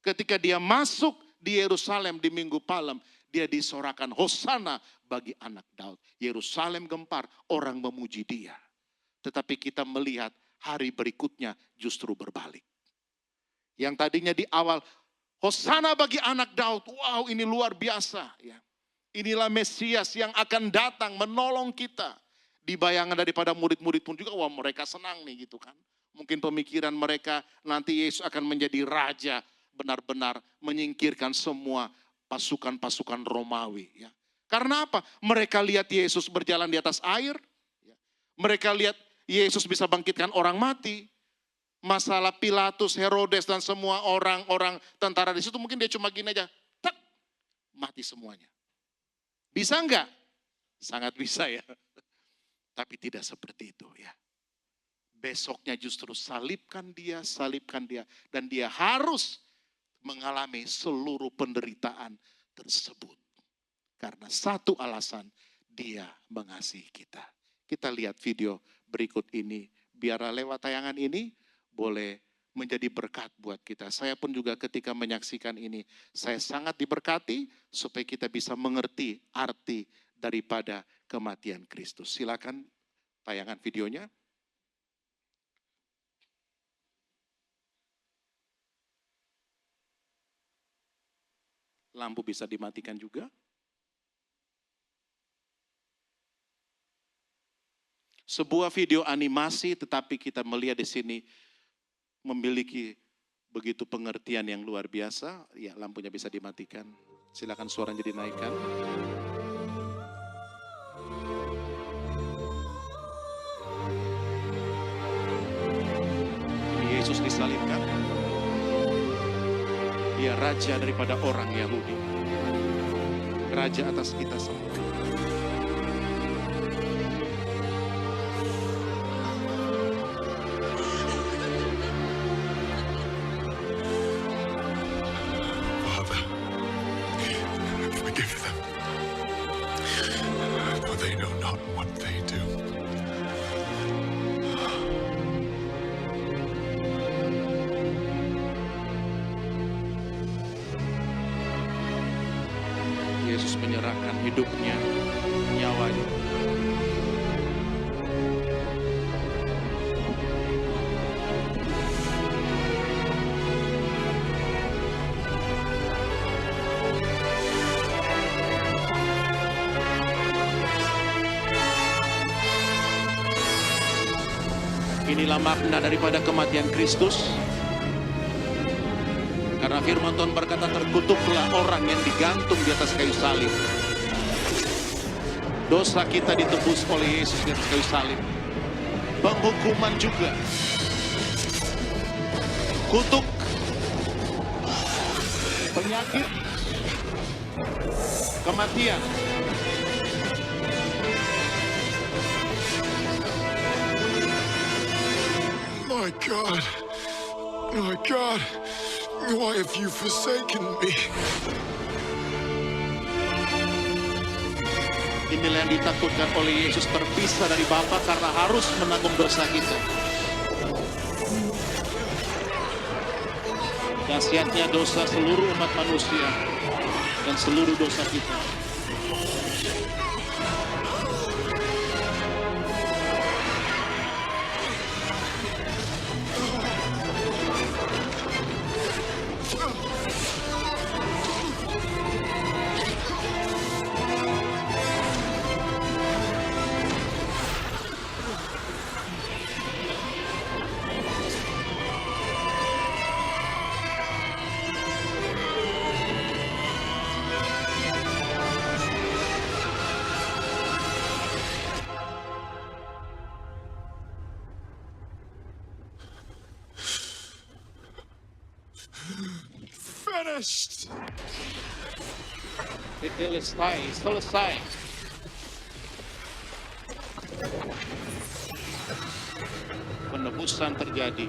Ketika dia masuk di Yerusalem di Minggu Palem, dia disorakan Hosana bagi anak Daud. Yerusalem gempar, orang memuji dia. Tetapi kita melihat hari berikutnya justru berbalik. Yang tadinya di awal, Hosana bagi anak Daud. Wow, ini luar biasa ya. Inilah Mesias yang akan datang menolong kita. Di bayangan daripada murid-murid pun juga, wah mereka senang nih gitu kan. Mungkin pemikiran mereka nanti Yesus akan menjadi raja, benar-benar menyingkirkan semua pasukan-pasukan Romawi ya. Karena apa? Mereka lihat Yesus berjalan di atas air. Ya. Mereka lihat Yesus bisa bangkitkan orang mati. Masalah Pilatus, Herodes dan semua orang-orang tentara di situ mungkin dia cuma gini aja, tak, mati semuanya. Bisa enggak? Sangat bisa ya. Tapi tidak seperti itu ya. Besoknya justru salibkan dia. Dan dia harus mengalami seluruh penderitaan tersebut. Karena satu alasan, dia mengasihi kita. Kita lihat video berikut ini. Biar lewat tayangan ini, boleh menjadi berkat buat kita. Saya pun juga ketika menyaksikan ini, saya sangat diberkati supaya kita bisa mengerti arti daripada kematian Kristus. Silakan tayangan videonya. Lampu bisa dimatikan juga. Sebuah video animasi, tetapi kita melihat di sini memiliki begitu pengertian yang luar biasa. Ya, lampunya bisa dimatikan. Silakan suaranya dinaikkan. Ini Yesus disalibkan. Dia raja daripada orang Yahudi. Raja atas kita semua. Yesus menyerahkan hidupnya, nyawanya. Inilah makna daripada kematian Kristus. Karena firman Tuhan berkata, terkutuklah orang yang digantung di atas kayu salib. Dosa kita ditebus oleh Yesus di atas kayu salib. Penghukuman juga. Kutuk. Penyakit. Kematian. My God. My God. Why have you forsaken me? Inilah yang ditakutkan oleh Yesus, terpisah dari Bapa karena harus menanggung dosa kita. Dahsyatnya dosa seluruh umat manusia dan seluruh dosa kita. finished. Selesai. Penebusan terjadi.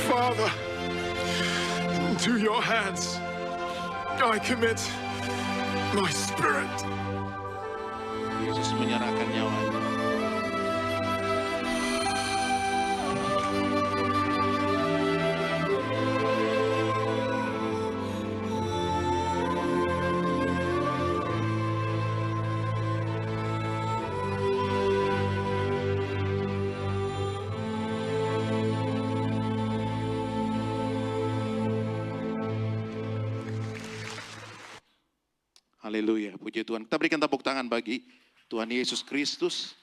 Father, to your hands I commit my spirit. Yesus menyerahkan nyawanya. Haleluya, puji Tuhan. Kita berikan tepuk tangan bagi Tuhan Yesus Kristus.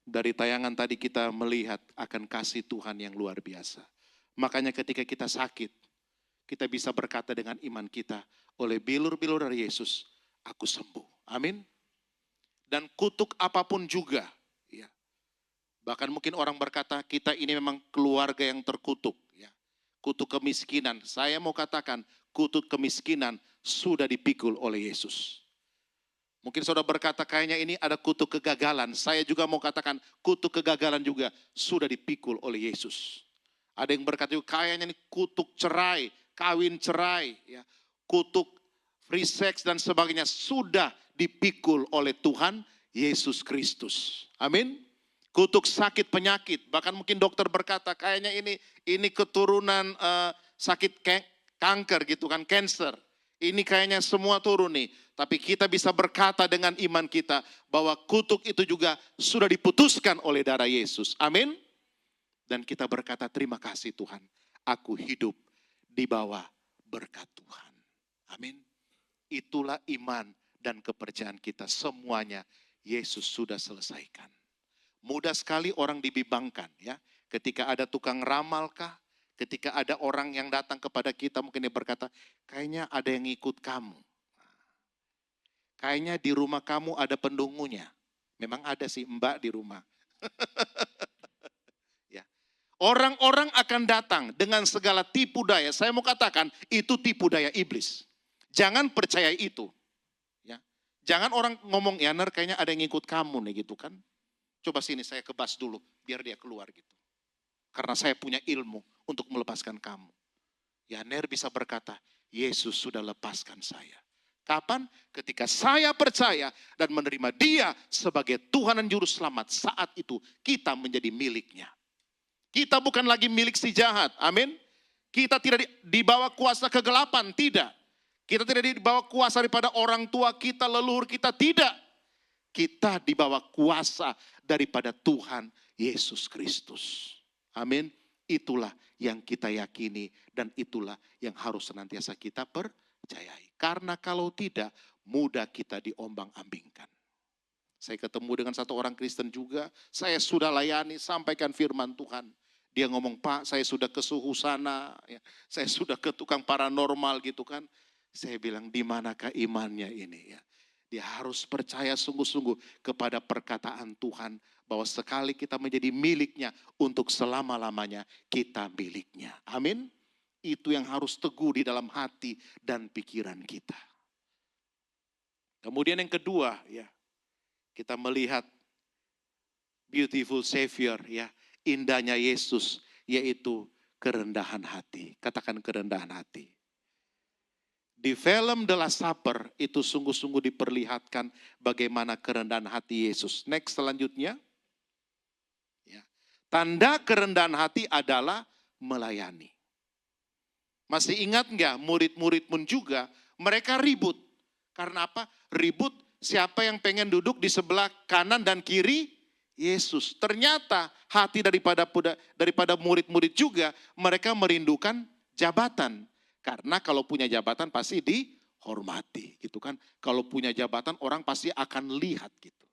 Dari tayangan tadi kita melihat akan kasih Tuhan yang luar biasa. Makanya ketika kita sakit, kita bisa berkata dengan iman kita, oleh bilur-bilur dari Yesus, aku sembuh. Amin. Dan kutuk apapun juga, ya. Bahkan mungkin orang berkata, kita ini memang keluarga yang terkutuk. Ya. Kutuk kemiskinan, saya mau katakan, kutuk kemiskinan sudah dipikul oleh Yesus. Mungkin saudara berkata kayaknya ini ada kutuk kegagalan. Saya juga mau katakan kutuk kegagalan juga sudah dipikul oleh Yesus. Ada yang berkata juga kayaknya ini kutuk cerai, kawin cerai, ya, kutuk free sex dan sebagainya sudah dipikul oleh Tuhan Yesus Kristus. Amin. Kutuk sakit penyakit, bahkan mungkin dokter berkata kayaknya ini keturunan sakit kanker gitu kan, cancer. Ini kayaknya semua turun nih. Tapi kita bisa berkata dengan iman kita bahwa kutuk itu juga sudah diputuskan oleh darah Yesus. Amin. Dan kita berkata terima kasih Tuhan. Aku hidup di bawah berkat Tuhan. Amin. Itulah iman dan kepercayaan kita. Semuanya Yesus sudah selesaikan. Mudah sekali orang dibimbangkan ya. Ketika ada tukang ramal kah? Ketika ada orang yang datang kepada kita mungkin dia berkata, kayaknya ada yang ikut kamu. Kayaknya di rumah kamu ada pendungunya. Memang ada sih mbak di rumah. Ya. Orang-orang akan datang dengan segala tipu daya. Saya mau katakan itu tipu daya iblis. Jangan percaya itu. Ya. Jangan orang ngomong, ya Ner kayaknya ada yang ikut kamu nih gitu kan. Coba sini saya kebas dulu biar dia keluar gitu. Karena saya punya ilmu untuk melepaskan kamu. Ya Ner bisa berkata, Yesus sudah lepaskan saya. Kapan? Ketika saya percaya dan menerima dia sebagai Tuhan dan Juru Selamat. Saat itu kita menjadi miliknya. Kita bukan lagi milik si jahat. Amin. Kita tidak di bawah kuasa kegelapan. Tidak. Kita tidak di bawah kuasa daripada orang tua kita, leluhur kita. Tidak. Kita di bawah kuasa daripada Tuhan Yesus Kristus. Amin. Itulah yang kita yakini dan itulah yang harus senantiasa kita percayai. Karena kalau tidak, mudah kita diombang-ambingkan. Saya ketemu dengan satu orang Kristen juga, saya sudah layani, sampaikan firman Tuhan. Dia ngomong, Pak saya sudah ke suhu sana, ya, saya sudah ke tukang paranormal gitu kan. Saya bilang, di manakah imannya ini ya. Dia harus percaya sungguh-sungguh kepada perkataan Tuhan. Bahwa sekali kita menjadi miliknya untuk selama-lamanya kita miliknya. Amin. Itu yang harus teguh di dalam hati dan pikiran kita. Kemudian yang kedua ya. Kita melihat beautiful Savior ya. Indahnya Yesus yaitu kerendahan hati. Katakan kerendahan hati. Di film The Last Supper itu sungguh-sungguh diperlihatkan bagaimana kerendahan hati Yesus. Next selanjutnya. Ya. Tanda kerendahan hati adalah melayani. Masih ingat enggak murid-murid pun juga mereka ribut. Karena apa? Ribut siapa yang pengen duduk di sebelah kanan dan kiri Yesus. Ternyata hati daripada murid-murid juga mereka merindukan jabatan. Karena kalau punya jabatan pasti dihormati gitu kan. Kalau punya jabatan orang pasti akan lihat gitu.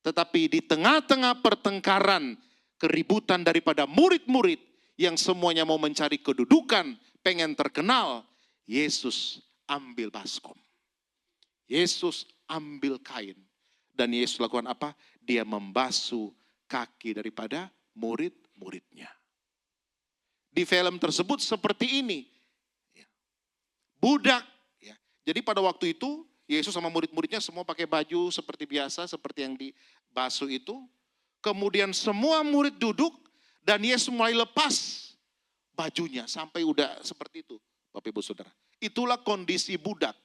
Tetapi di tengah-tengah pertengkaran keributan daripada murid-murid yang semuanya mau mencari kedudukan, pengen terkenal, Yesus ambil baskom. Yesus ambil kain. Dan Yesus lakukan apa? Dia membasuh kaki daripada murid-muridnya. Di film tersebut seperti ini. Budak. Jadi pada waktu itu, Yesus sama murid-muridnya semua pakai baju seperti biasa, seperti yang dibasuh itu. Kemudian semua murid duduk dan Yesus mulai lepas bajunya sampai udah seperti itu. Bapak Ibu Saudara. Itulah kondisi budak.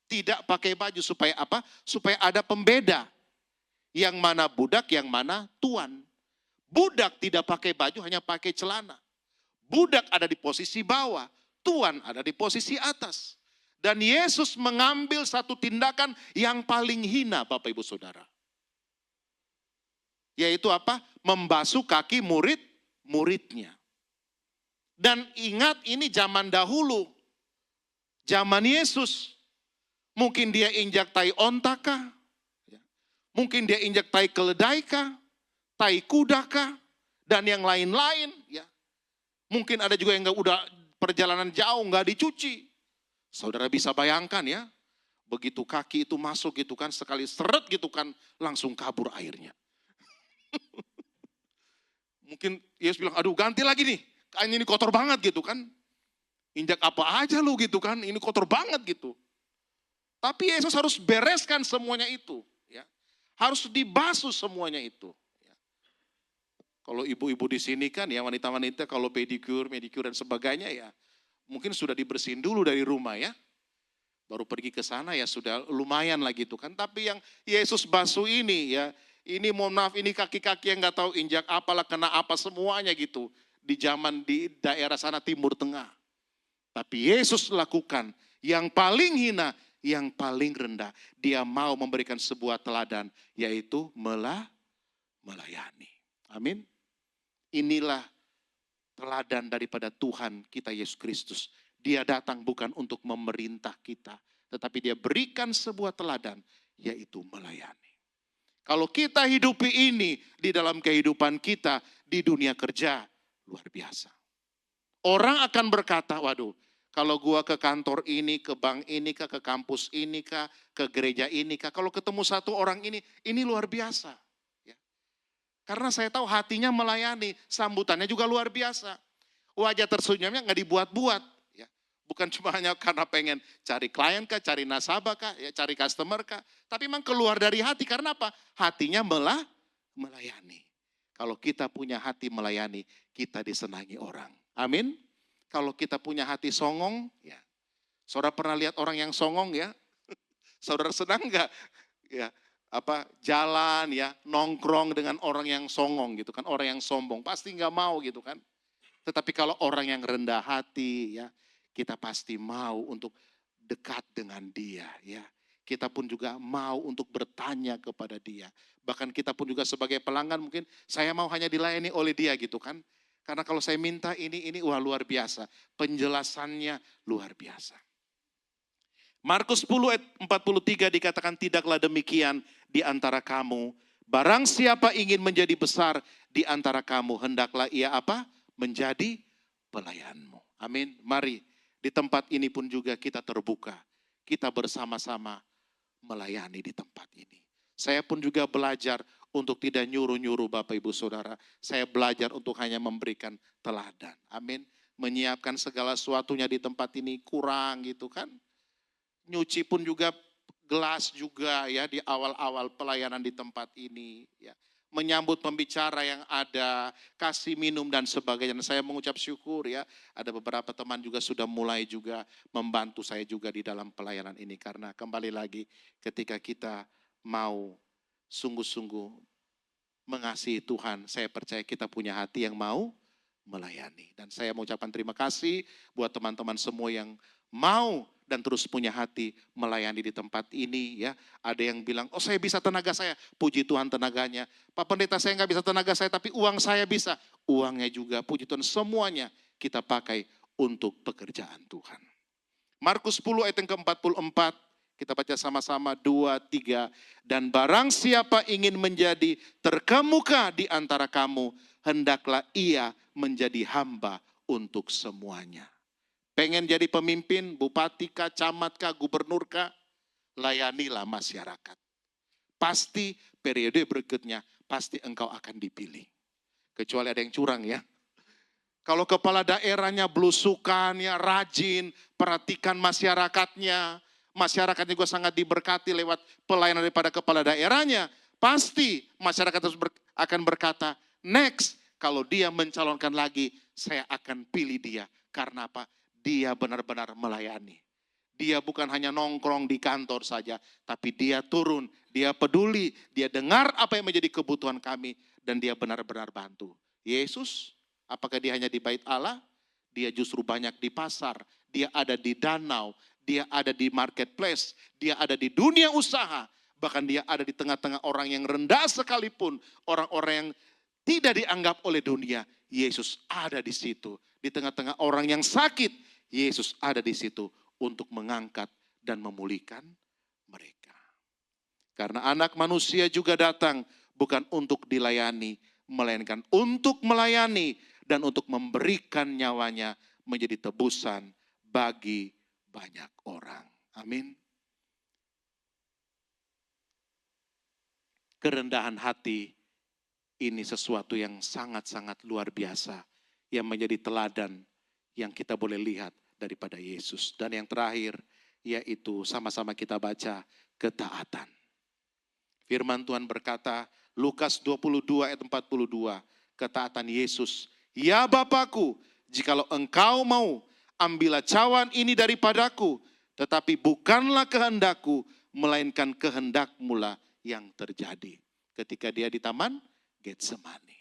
Tidak pakai baju supaya apa? Supaya ada pembeda. Yang mana budak, yang mana tuan. Budak tidak pakai baju, hanya pakai celana. Budak ada di posisi bawah, tuan ada di posisi atas. Dan Yesus mengambil satu tindakan yang paling hina Bapak Ibu Saudara. Yaitu apa? Membasuh kaki murid-muridnya. Dan ingat ini zaman dahulu. Zaman Yesus. Mungkin dia injak tai onta kah? Mungkin dia injak tai keledai kah? Tai kuda kah? Dan yang lain-lain. Ya. Mungkin ada juga yang udah perjalanan jauh nggak dicuci. Saudara bisa bayangkan ya. Begitu kaki itu masuk gitu kan, sekali seret gitu kan, langsung kabur airnya. Mungkin Yesus bilang, aduh ganti lagi nih. Kayaknya ini kotor banget gitu kan. Injak apa aja lu gitu kan, ini kotor banget gitu. Tapi Yesus harus bereskan semuanya itu. Ya. Harus dibasuh semuanya itu. Ya. Kalau ibu-ibu di sini kan ya wanita-wanita kalau pedicure, manicure dan sebagainya ya. Mungkin sudah dibersihin dulu dari rumah ya. Baru pergi ke sana ya sudah lumayan lah gitu kan. Tapi yang Yesus basuh ini ya. Ini mohon maaf ini kaki-kaki yang gak tahu injak apalah kena apa semuanya gitu. Di zaman di daerah sana Timur Tengah. Tapi Yesus lakukan yang paling hina. Yang paling rendah, dia mau memberikan sebuah teladan, yaitu melayani. Amin. Inilah teladan daripada Tuhan kita Yesus Kristus. Dia datang bukan untuk memerintah kita, tetapi dia berikan sebuah teladan, yaitu melayani. Kalau kita hidupi ini di dalam kehidupan kita di dunia kerja, luar biasa. Orang akan berkata, waduh, kalau gua ke kantor ini, ke bank ini kah, ke kampus ini kah, ke gereja ini kah, kalau ketemu satu orang ini luar biasa. Ya. Karena saya tahu hatinya melayani, sambutannya juga luar biasa. Wajah tersenyumnya nggak dibuat-buat. Ya. Bukan cuma hanya karena pengen cari klien kah, cari nasabah kah, ya, cari customer kah. Tapi memang keluar dari hati, karena apa? Hatinya melayani. Kalau kita punya hati melayani, kita disenangi orang. Amin. Kalau kita punya hati songong, ya. Saudara pernah lihat orang yang songong ya? Saudara senang enggak? Ya, jalan ya, nongkrong dengan orang yang songong gitu kan, orang yang sombong, pasti enggak mau gitu kan. Tetapi kalau orang yang rendah hati ya, kita pasti mau untuk dekat dengan dia ya. Kita pun juga mau untuk bertanya kepada dia. Bahkan kita pun juga sebagai pelanggan mungkin saya mau hanya dilayani oleh dia gitu kan. Karena kalau saya minta ini wah luar biasa. Penjelasannya luar biasa. Markus 10 ayat 43 dikatakan tidaklah demikian di antara kamu. Barang siapa ingin menjadi besar di antara kamu, hendaklah ia apa? Menjadi pelayanmu. Amin. Mari di tempat ini pun juga kita terbuka. Kita bersama-sama melayani di tempat ini. Saya pun juga belajar untuk tidak nyuruh-nyuruh Bapak Ibu Saudara. Saya belajar untuk hanya memberikan teladan. Amin. Menyiapkan segala sesuatunya di tempat ini kurang gitu kan. Nyuci pun juga gelas juga ya di awal-awal pelayanan di tempat ini. Ya. Menyambut pembicara yang ada, kasih minum dan sebagainya. Dan saya mengucap syukur ya. Ada beberapa teman juga sudah mulai juga membantu saya juga di dalam pelayanan ini. Karena kembali lagi ketika kita mau sungguh-sungguh mengasihi Tuhan, saya percaya kita punya hati yang mau melayani. Dan saya mengucapkan terima kasih buat teman-teman semua yang mau dan terus punya hati melayani di tempat ini ya. Ada yang bilang, oh saya bisa tenaga saya, puji Tuhan tenaganya. Pak Pendeta saya nggak bisa tenaga saya tapi uang saya bisa. Uangnya juga puji Tuhan, semuanya kita pakai untuk pekerjaan Tuhan. Markus 10 ayat yang ke-44, Kita baca sama-sama 2, 3. Dan barang siapa ingin menjadi terkemuka di antara kamu, hendaklah ia menjadi hamba untuk semuanya. Pengen jadi pemimpin, bupati kah, camat kah, gubernur kah, layanilah masyarakat. Pasti periode berikutnya, pasti engkau akan dipilih. Kecuali ada yang curang ya. Kalau kepala daerahnya belusukan, ya rajin, perhatikan masyarakatnya. Masyarakat juga sangat diberkati lewat pelayanan daripada kepala daerahnya. Pasti masyarakat akan berkata, next, kalau dia mencalonkan lagi, saya akan pilih dia. Karena apa? Dia benar-benar melayani. Dia bukan hanya nongkrong di kantor saja, tapi dia turun, dia peduli, dia dengar apa yang menjadi kebutuhan kami, dan dia benar-benar bantu. Yesus, apakah dia hanya di bait Allah? Dia justru banyak di pasar, dia ada di danau, dia ada di marketplace, dia ada di dunia usaha, bahkan dia ada di tengah-tengah orang yang rendah sekalipun, orang-orang yang tidak dianggap oleh dunia, Yesus ada di situ. Di tengah-tengah orang yang sakit, Yesus ada di situ untuk mengangkat dan memulihkan mereka. Karena anak manusia juga datang bukan untuk dilayani, melainkan untuk melayani dan untuk memberikan nyawanya menjadi tebusan bagi banyak orang. Amin. Kerendahan hati ini sesuatu yang sangat-sangat luar biasa, yang menjadi teladan yang kita boleh lihat daripada Yesus. Dan yang terakhir, yaitu sama-sama kita baca ketaatan. Firman Tuhan berkata, Lukas 22 ayat 42, ketaatan Yesus, ya Bapakku, jikalau engkau mau, ambillah cawan ini daripadaku, tetapi bukanlah kehendakku, melainkan kehendakmu lah yang terjadi. Ketika dia di taman Getsemani.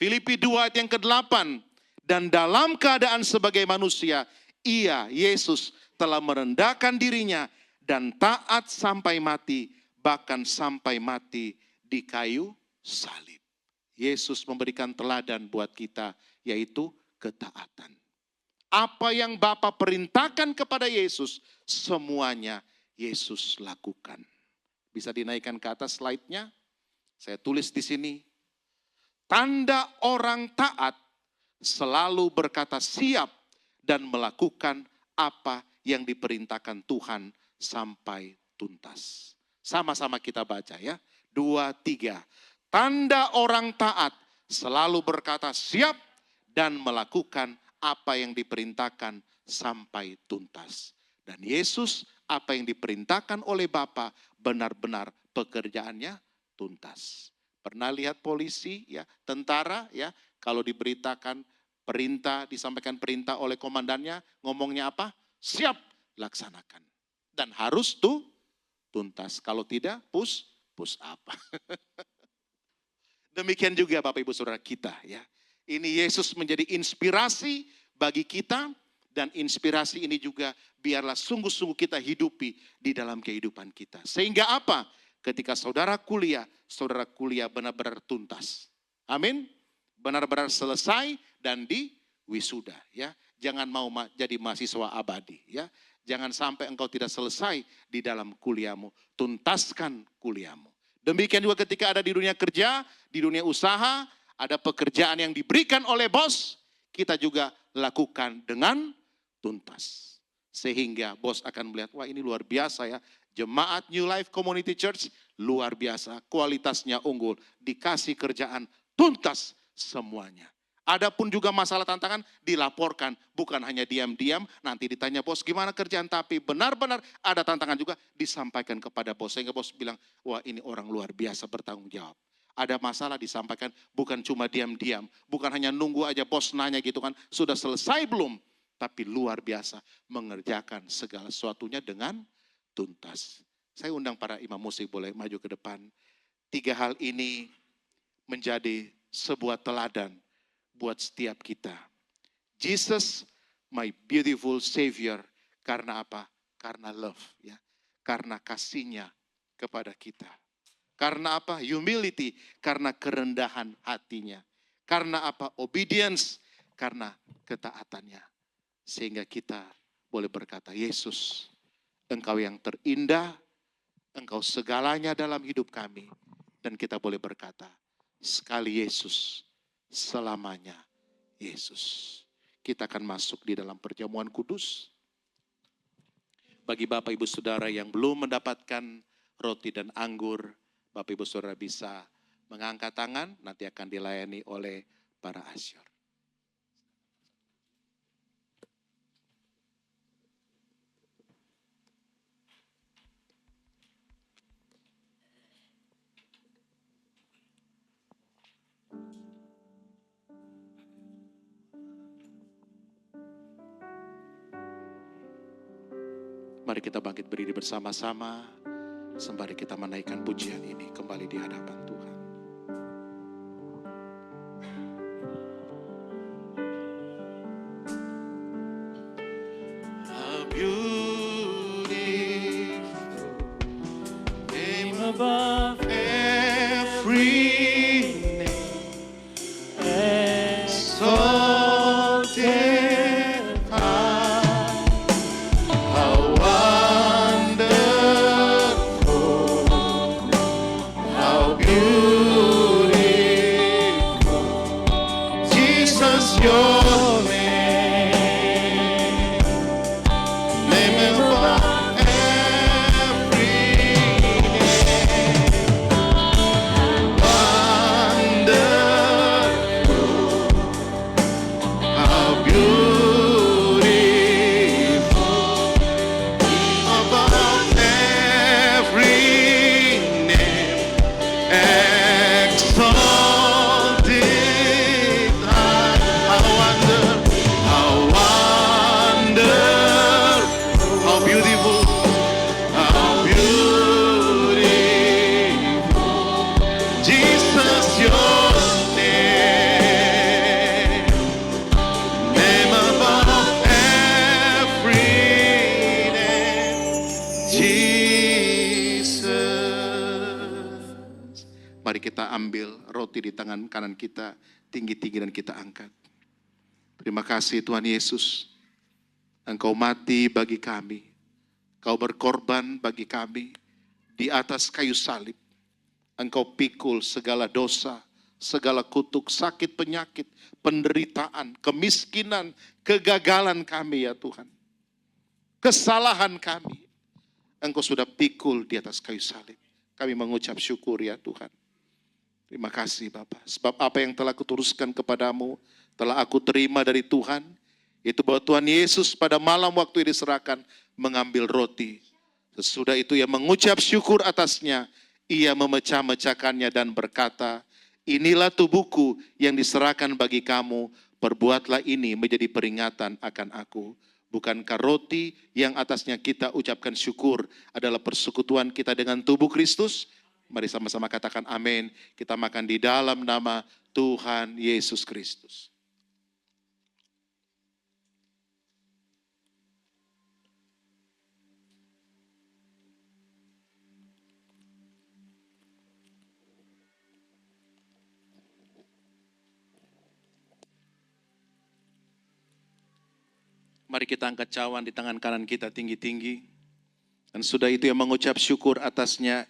Filipi 2 ayat yang ke-8, dan dalam keadaan sebagai manusia, ia, Yesus, telah merendahkan dirinya dan taat sampai mati, bahkan sampai mati di kayu salib. Yesus memberikan teladan buat kita, yaitu ketaatan. Apa yang Bapa perintahkan kepada Yesus, semuanya Yesus lakukan. Bisa dinaikkan ke atas slide-nya? Saya tulis di sini. Tanda orang taat selalu berkata siap dan melakukan apa yang diperintahkan Tuhan sampai tuntas. Sama-sama kita baca ya. 2, 3. Tanda orang taat selalu berkata siap dan melakukan apa yang diperintahkan sampai tuntas. Dan Yesus, apa yang diperintahkan oleh Bapa benar-benar pekerjaannya tuntas. Pernah lihat polisi ya, tentara ya, kalau diberitakan perintah, disampaikan perintah oleh komandannya, ngomongnya apa? Siap, laksanakan. Dan harus tuntas. Kalau tidak, push up. Demikian juga Bapak Ibu Saudara kita ya. Ini Yesus menjadi inspirasi bagi kita, dan inspirasi ini juga biarlah sungguh-sungguh kita hidupi di dalam kehidupan kita. Sehingga apa? Ketika saudara kuliah benar-benar tuntas. Amin. Benar-benar selesai dan di wisuda ya. Jangan mau jadi mahasiswa abadi ya. Jangan sampai engkau tidak selesai di dalam kuliahmu. Tuntaskan kuliahmu. Demikian juga ketika ada di dunia kerja, di dunia usaha, ada pekerjaan yang diberikan oleh bos, kita juga lakukan dengan tuntas. Sehingga bos akan melihat, wah ini luar biasa ya. Jemaat New Life Community Church luar biasa, kualitasnya unggul, dikasih kerjaan tuntas semuanya. Adapun juga masalah tantangan dilaporkan, bukan hanya diam-diam, nanti ditanya bos gimana kerjaan, tapi benar-benar ada tantangan juga disampaikan kepada bos. Sehingga bos bilang, wah ini orang luar biasa bertanggung jawab. Ada masalah disampaikan, bukan cuma diam-diam, bukan hanya nunggu aja bos nanya gitu kan, sudah selesai belum? Tapi luar biasa mengerjakan segala sesuatunya dengan tuntas. Saya undang para imam musik boleh maju ke depan. 3 hal ini menjadi sebuah teladan buat setiap kita. Jesus, my beautiful Savior. Karena apa? Karena love. Ya. Karena kasihnya kepada kita. Karena apa? Humility. Karena kerendahan hatinya. Karena apa? Obedience. Karena ketaatannya. Sehingga kita boleh berkata, Yesus, Engkau yang terindah, Engkau segalanya dalam hidup kami. Dan kita boleh berkata, sekali Yesus, selamanya Yesus. Kita akan masuk di dalam perjamuan kudus. Bagi Bapak Ibu Saudara yang belum mendapatkan roti dan anggur, Bapak Ibu Saudara bisa mengangkat tangan, nanti akan dilayani oleh para asyur. Mari kita bangkit berdiri bersama-sama, sembari kita menaikkan pujian ini kembali di hadapan Tuhan. How beautiful name above every name, exalted high. How wonderful, how beautiful, Jesus, your name, name above every name. Wonderful, how beautiful, above every name, exalted high. How wonderful, how beautiful, Jesus, your name, name above every name, Jesus. Mari kita ambil roti di tangan kanan kita, tinggi-tinggi dan kita angkat. Terima kasih Tuhan Yesus, Engkau mati bagi kami, Kau berkorban bagi kami di atas kayu salib. Engkau pikul segala dosa, segala kutuk, sakit, penyakit, penderitaan, kemiskinan, kegagalan kami ya Tuhan. Kesalahan kami, Engkau sudah pikul di atas kayu salib. Kami mengucap syukur ya Tuhan. Terima kasih Bapa. Sebab apa yang telah kuturuskan kepadamu, telah aku terima dari Tuhan. Itu bahwa Tuhan Yesus pada malam waktu diserahkan mengambil roti. Sesudah itu ia mengucap syukur atasnya. Ia memecah-mecahkannya dan berkata, inilah tubuhku yang diserahkan bagi kamu. Perbuatlah ini menjadi peringatan akan aku. Bukankah roti yang atasnya kita ucapkan syukur adalah persekutuan kita dengan tubuh Kristus? Mari sama-sama katakan amin. Kita makan di dalam nama Tuhan Yesus Kristus. Mari kita angkat cawan di tangan kanan kita tinggi-tinggi. Dan sudah itu ia mengucap syukur atasnya.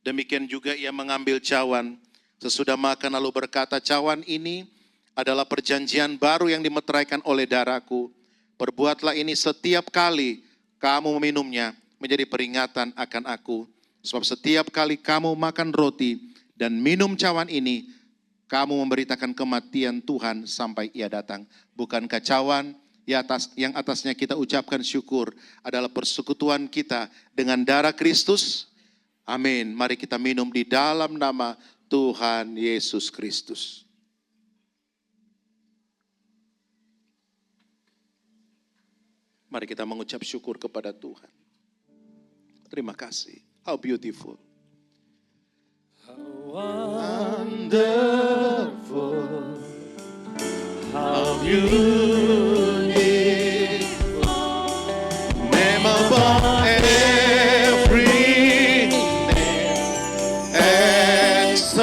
Demikian juga ia mengambil cawan. Sesudah makan lalu berkata, cawan ini adalah perjanjian baru yang dimeteraikan oleh darahku. Perbuatlah ini setiap kali kamu meminumnya menjadi peringatan akan aku. Sebab setiap kali kamu makan roti dan minum cawan ini, kamu memberitakan kematian Tuhan sampai ia datang. Bukankah cawan yang atasnya kita ucapkan syukur adalah persekutuan kita dengan darah Kristus? Amin. Mari kita minum di dalam nama Tuhan Yesus Kristus. Mari kita mengucap syukur kepada Tuhan. Terima kasih. How beautiful. Wonderful, how beautiful, name above every name, exalted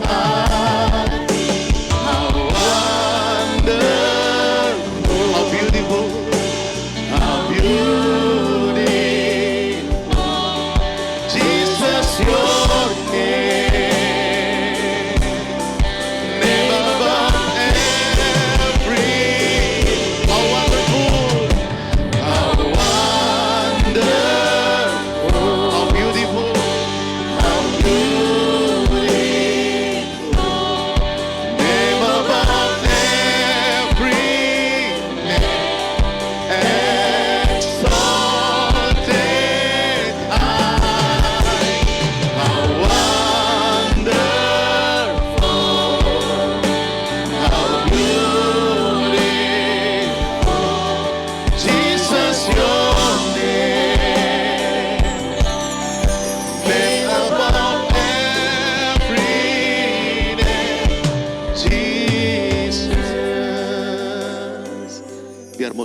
high, how wonderful, how beautiful.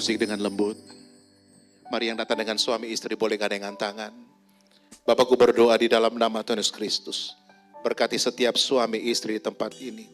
musik dengan lembut. Mari yang datang dengan suami istri boleh gandengan tangan. Bapakku berdoa di dalam nama Tuhan Yesus Kristus. Berkati setiap suami istri di tempat ini.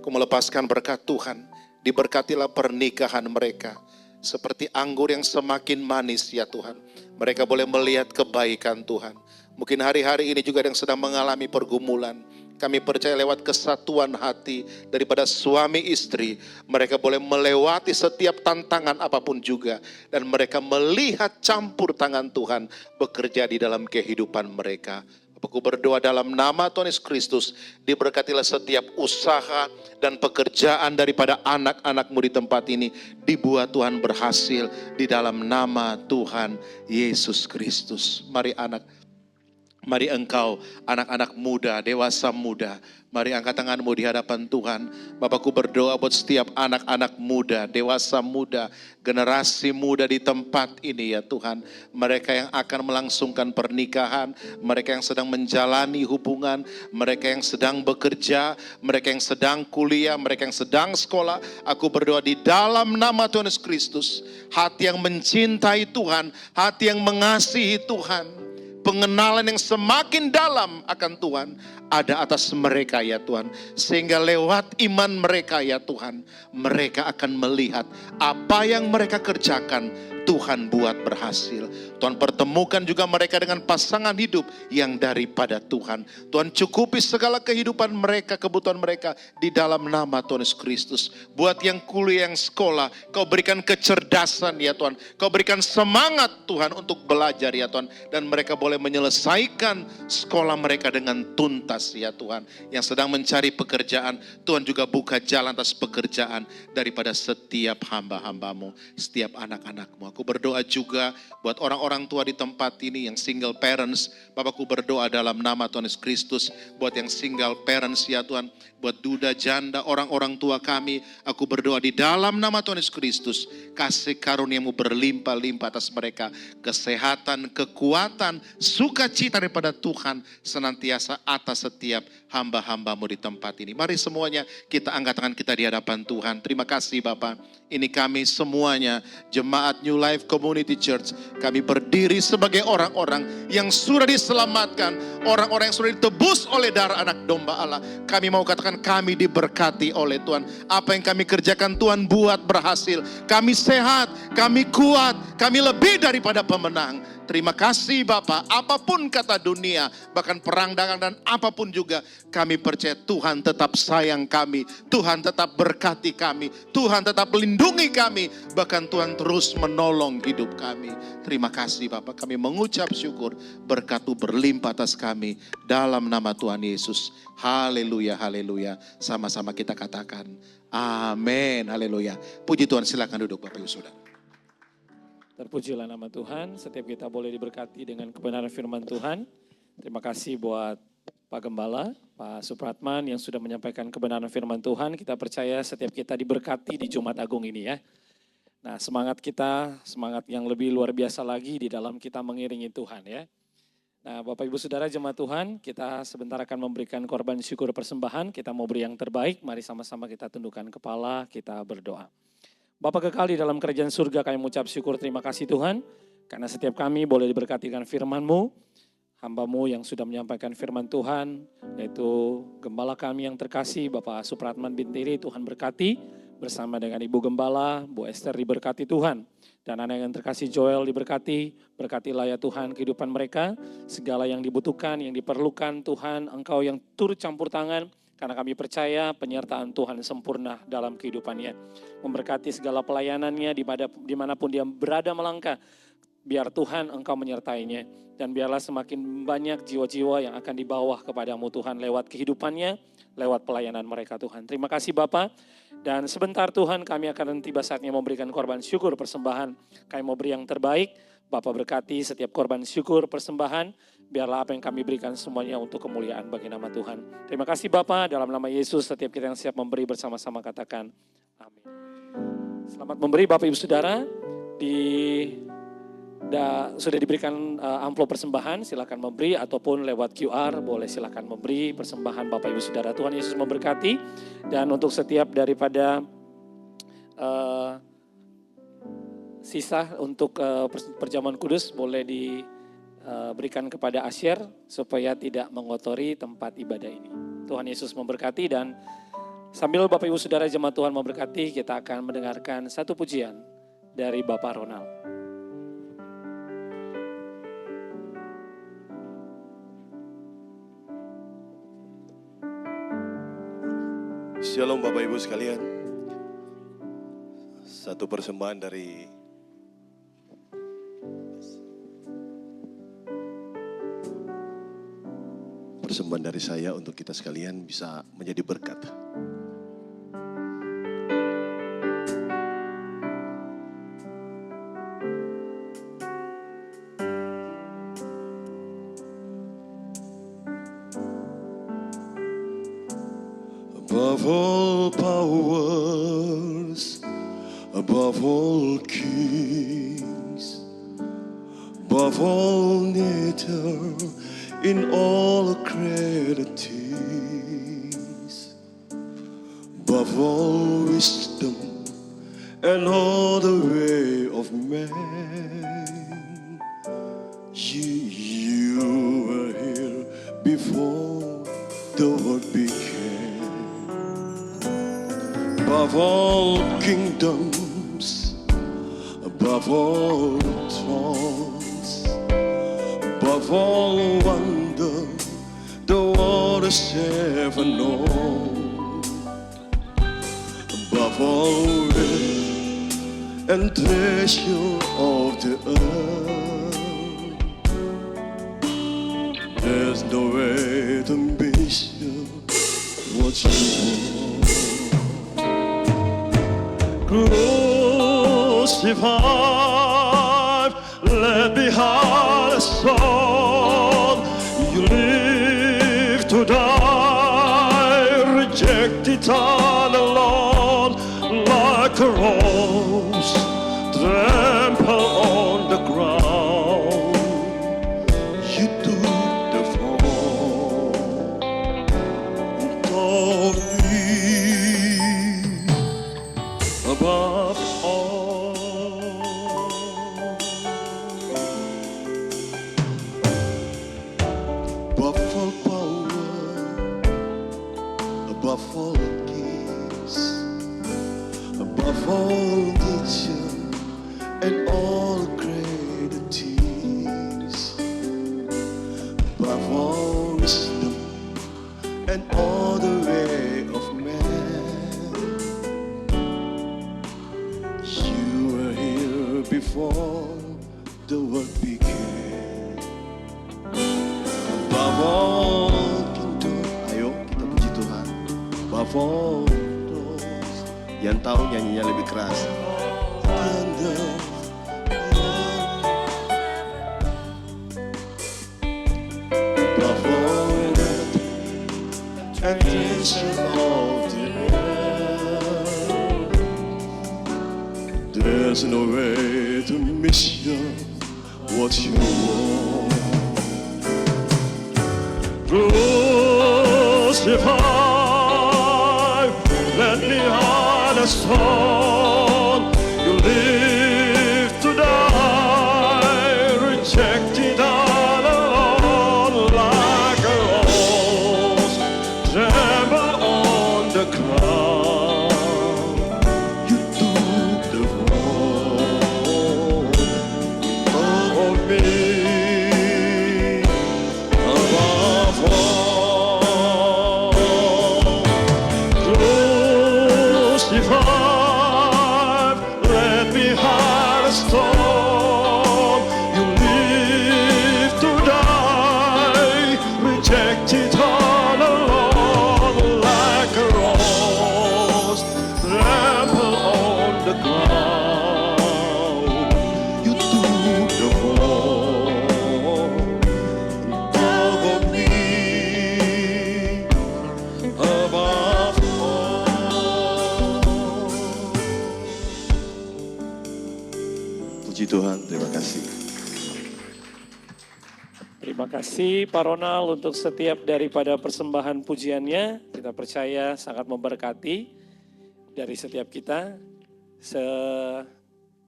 Ku melepaskan berkat Tuhan. Diberkatilah pernikahan mereka. Seperti anggur yang semakin manis ya Tuhan. Mereka boleh melihat kebaikan Tuhan. Mungkin hari-hari ini juga ada yang sedang mengalami pergumulan. Kami percaya lewat kesatuan hati daripada suami istri, mereka boleh melewati setiap tantangan apapun juga. Dan mereka melihat campur tangan Tuhan bekerja di dalam kehidupan mereka. Aku berdoa dalam nama Tuhan Yesus Kristus, diberkatilah setiap usaha dan pekerjaan daripada anak-anakmu di tempat ini. Dibuat Tuhan berhasil di dalam nama Tuhan Yesus Kristus. Mari engkau anak-anak muda, dewasa muda, mari angkat tanganmu di hadapan Tuhan. Bapakku berdoa buat setiap anak-anak muda, dewasa muda, generasi muda di tempat ini ya Tuhan. Mereka yang akan melangsungkan pernikahan, mereka yang sedang menjalani hubungan, mereka yang sedang bekerja, mereka yang sedang kuliah, mereka yang sedang sekolah. Aku berdoa di dalam nama Tuhan Yesus Kristus, hati yang mencintai Tuhan, hati yang mengasihi Tuhan, pengenalan yang semakin dalam akan Tuhan ada atas mereka ya Tuhan. Sehingga lewat iman mereka ya Tuhan, mereka akan melihat apa yang mereka kerjakan Tuhan buat berhasil. Tuhan pertemukan juga mereka dengan pasangan hidup yang daripada Tuhan. Tuhan cukupi segala kehidupan mereka, kebutuhan mereka di dalam nama Tuhan Yesus Kristus. Buat yang kuliah, yang sekolah, Kau berikan kecerdasan ya Tuhan. Kau berikan semangat Tuhan untuk belajar ya Tuhan. Dan mereka boleh menyelesaikan sekolah mereka dengan tuntas ya Tuhan. Yang sedang mencari pekerjaan, Tuhan juga buka jalan atas pekerjaan daripada setiap hamba-hambamu, setiap anak-anakmu. Aku berdoa juga buat orang-orang tua di tempat ini yang single parents. Bapakku berdoa dalam nama Tuhan Yesus Kristus. Buat yang single parents ya Tuhan. Buat duda, janda, orang-orang tua kami. Aku berdoa di dalam nama Tuhan Yesus Kristus. Kasih karunia-Mu berlimpah-limpah atas mereka. Kesehatan, kekuatan, sukacita daripada Tuhan senantiasa atas setiap hamba-hamba-Mu di tempat ini. Mari semuanya kita angkat tangan kita di hadapan Tuhan. Terima kasih Bapak. Ini kami semuanya, jemaat New Life Community Church. Kami berdiri sebagai orang-orang yang sudah diselamatkan. Orang-orang yang sudah ditebus oleh darah anak domba Allah. Kami mau katakan kami diberkati oleh Tuhan. Apa yang kami kerjakan Tuhan buat berhasil. Kami sehat, kami kuat, kami lebih daripada pemenang. Terima kasih Bapak, apapun kata dunia, bahkan perang dagang dan apapun juga, kami percaya Tuhan tetap sayang kami, Tuhan tetap berkati kami, Tuhan tetap melindungi kami, bahkan Tuhan terus menolong hidup kami. Terima kasih Bapak, kami mengucap syukur, berkat-Mu berlimpah atas kami, dalam nama Tuhan Yesus. Haleluya, haleluya. Sama-sama kita katakan, amin, haleluya. Puji Tuhan, silakan duduk Bapak Ibu Saudara. Terpujilah nama Tuhan, setiap kita boleh diberkati dengan kebenaran firman Tuhan. Terima kasih buat Pak Gembala, Pak Supratman yang sudah menyampaikan kebenaran firman Tuhan. Kita percaya setiap kita diberkati di Jumat Agung ini ya. Nah semangat kita, semangat yang lebih luar biasa lagi di dalam kita mengiringi Tuhan ya. Nah Bapak Ibu Saudara jemaat Tuhan, kita sebentar akan memberikan korban syukur persembahan. Kita mau beri yang terbaik, mari sama-sama kita tundukkan kepala, kita berdoa. Bapa kekal di dalam kerajaan surga, kami mengucap syukur terima kasih Tuhan. Karena setiap kami boleh diberkati dengan firman-Mu. Hamba-Mu yang sudah menyampaikan firman Tuhan, yaitu Gembala kami yang terkasih, Bapak Supratman Bintiri, Tuhan berkati. Bersama dengan Ibu Gembala, Bu Esther diberkati Tuhan. Dan anak yang terkasih Joel diberkati, berkatilah ya Tuhan kehidupan mereka. Segala yang dibutuhkan, yang diperlukan Tuhan, Engkau yang turut campur tangan. Karena kami percaya penyertaan Tuhan sempurna dalam kehidupannya. Memberkati segala pelayanannya dimanapun dia berada melangkah. Biar Tuhan Engkau menyertainya. Dan biarlah semakin banyak jiwa-jiwa yang akan dibawa kepadamu Tuhan lewat kehidupannya, lewat pelayanan mereka Tuhan. Terima kasih Bapak. Dan sebentar Tuhan kami akan tiba saatnya memberikan korban syukur persembahan. Kami mau beri yang terbaik. Bapak berkati setiap korban syukur persembahan. Biarlah apa yang kami berikan semuanya untuk kemuliaan bagi nama Tuhan. Terima kasih Bapa, dalam nama Yesus setiap kita yang siap memberi bersama-sama katakan amin. Selamat memberi Bapak Ibu Saudara. Sudah diberikan amplop persembahan, silakan memberi ataupun lewat QR boleh silakan memberi persembahan Bapak Ibu Saudara. Tuhan Yesus memberkati dan untuk setiap daripada sisa untuk perjamuan kudus boleh diberikan kepada Asyer supaya tidak mengotori tempat ibadah ini. Tuhan Yesus memberkati, dan sambil Bapak Ibu Saudara jemaat Tuhan memberkati, kita akan mendengarkan satu pujian dari Bapak Ronald. Shalom Bapak Ibu sekalian. Satu persembahan dari saya untuk kita sekalian bisa menjadi berkat. Above all powers, above all kings, above all nature, in all created things, above all wisdom and all the way of man, you were here before the world began. Above all kingdoms, above all thrones, above all wonder the world has ever known, above all wealth and treasure of the earth, there's no way to measure what you want. Crucified, left behind a soul. You live to die, rejected all alone, like a rose trampled on the ground. You took the fall and taught me above all. Above all power, above all gifts, above all nature and all created things, above all wisdom and all the way of man, you were here before the world began. Above all kingdom, ayo kita puji Tuhan. Above all those, yang tahu nyanyinya lebih keras. Above all that and treasure of the earth, there's no way to measure what you want. Crucified, let me on a stone. You live to die, rejected all alone, like a rose tremble on the ground. You took the fall of me. Above all, crucified, left behind a stone. You live to die, rejected all alone, like a rose trampled on the ground. You took the fall of me above all. Puji Tuhan, terima kasih. Terima kasih Pak Ronald untuk setiap daripada persembahan pujiannya. Kita percaya sangat memberkati dari setiap kita.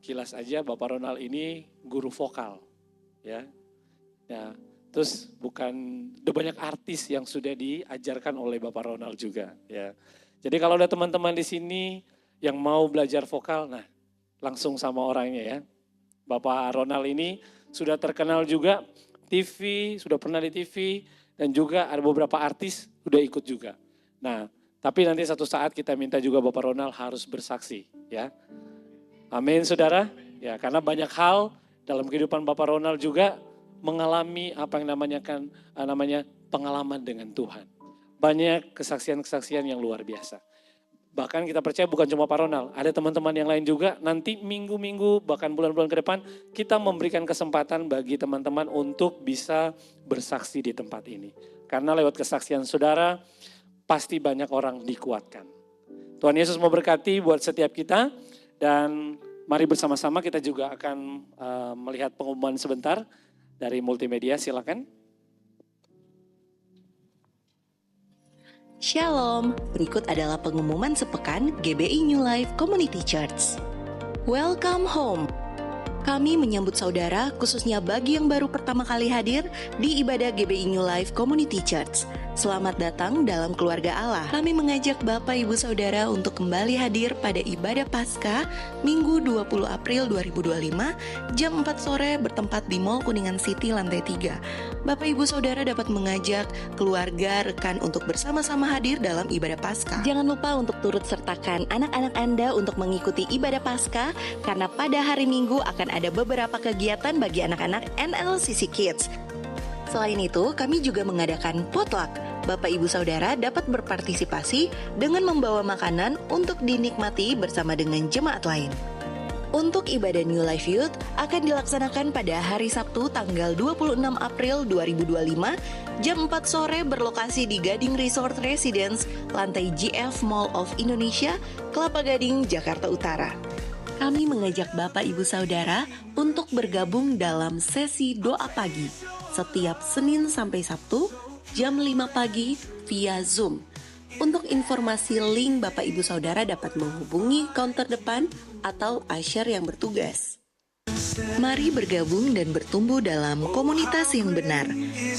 kilas aja Bapak Ronald ini guru vokal, ya. Nah, terus udah banyak artis yang sudah diajarkan oleh Bapak Ronald juga, ya. Jadi kalau ada teman-teman di sini yang mau belajar vokal, nah langsung sama orangnya ya. Bapak Ronald ini sudah terkenal juga TV, sudah pernah di TV, dan juga ada beberapa artis udah ikut juga. Nah, tapi nanti satu saat kita minta juga Bapak Ronald harus bersaksi, ya. Amin, saudara. Ya, karena banyak hal dalam kehidupan Bapak Ronald juga mengalami apa yang namanya pengalaman dengan Tuhan. Banyak kesaksian-kesaksian yang luar biasa. Bahkan kita percaya bukan cuma Pak Ronald, ada teman-teman yang lain juga. Nanti minggu-minggu bahkan bulan-bulan ke depan kita memberikan kesempatan bagi teman-teman untuk bisa bersaksi di tempat ini. Karena lewat kesaksian saudara pasti banyak orang dikuatkan. Tuhan Yesus memberkati buat setiap kita dan mari bersama-sama kita juga akan melihat pengumuman sebentar dari multimedia, silakan. Shalom, berikut adalah pengumuman sepekan GBI New Life Community Church. Welcome home. Kami menyambut saudara khususnya bagi yang baru pertama kali hadir di ibadah GBI New Life Community Church. Selamat datang dalam keluarga Allah. Kami mengajak Bapak Ibu Saudara untuk kembali hadir pada ibadah Paskah Minggu 20 April 2025 jam 4 sore bertempat di Mall Kuningan City lantai 3. Bapak Ibu Saudara dapat mengajak keluarga, rekan untuk bersama-sama hadir dalam ibadah Paskah. Jangan lupa untuk turut sertakan anak-anak Anda untuk mengikuti ibadah Paskah karena pada hari Minggu akan ada beberapa kegiatan bagi anak-anak NLCC Kids. Selain itu, kami juga mengadakan potluck. Bapak Ibu Saudara dapat berpartisipasi dengan membawa makanan untuk dinikmati bersama dengan jemaat lain. Untuk ibadah New Life Youth akan dilaksanakan pada hari Sabtu tanggal 26 April 2025 jam 4 sore berlokasi di Gading Resort Residence, lantai GF Mall of Indonesia, Kelapa Gading, Jakarta Utara. Kami mengajak Bapak Ibu Saudara untuk bergabung dalam sesi doa pagi setiap Senin sampai Sabtu jam 5 pagi via Zoom. Untuk informasi link Bapak Ibu Saudara dapat menghubungi counter depan atau usher yang bertugas. Mari bergabung dan bertumbuh dalam komunitas yang benar.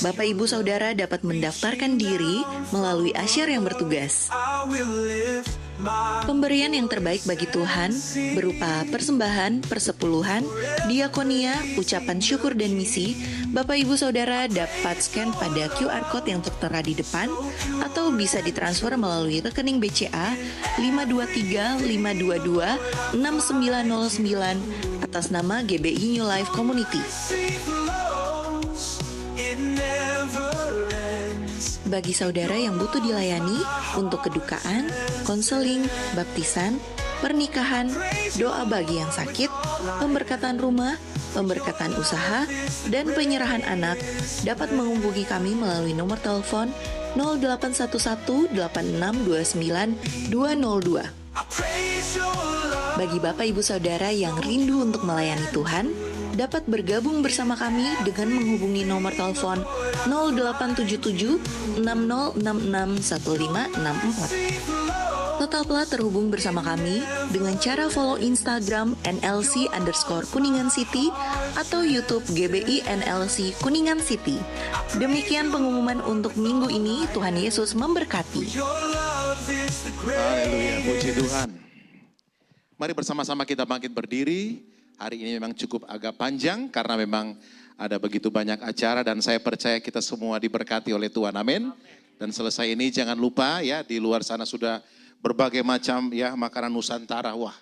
Bapak Ibu Saudara dapat mendaftarkan diri melalui usher yang bertugas. Pemberian yang terbaik bagi Tuhan berupa persembahan, persepuluhan, diakonia, ucapan syukur dan misi. Bapak Ibu Saudara dapat scan pada QR Code yang tertera di depan atau bisa ditransfer melalui rekening BCA 523-522-6909 atas nama GBI New Life Community. Bagi saudara yang butuh dilayani untuk kedukaan, konseling, baptisan, pernikahan, doa bagi yang sakit, pemberkatan rumah, pemberkatan usaha, dan penyerahan anak, dapat menghubungi kami melalui nomor telepon 0811 8629 202. Bagi Bapak Ibu Saudara yang rindu untuk melayani Tuhan, dapat bergabung bersama kami dengan menghubungi nomor telepon 0877 6066 1564. Tetaplah terhubung bersama kami dengan cara follow Instagram NLC_Kuningan City atau YouTube GBI NLC Kuningan City. Demikian pengumuman untuk minggu ini. Tuhan Yesus memberkati. Haleluya, puji Tuhan. Mari bersama-sama kita bangkit berdiri. Hari ini memang cukup agak panjang karena memang ada begitu banyak acara dan saya percaya kita semua diberkati oleh Tuhan. Amin. Dan selesai ini jangan lupa ya, di luar sana sudah berbagai macam ya makanan Nusantara. Wah,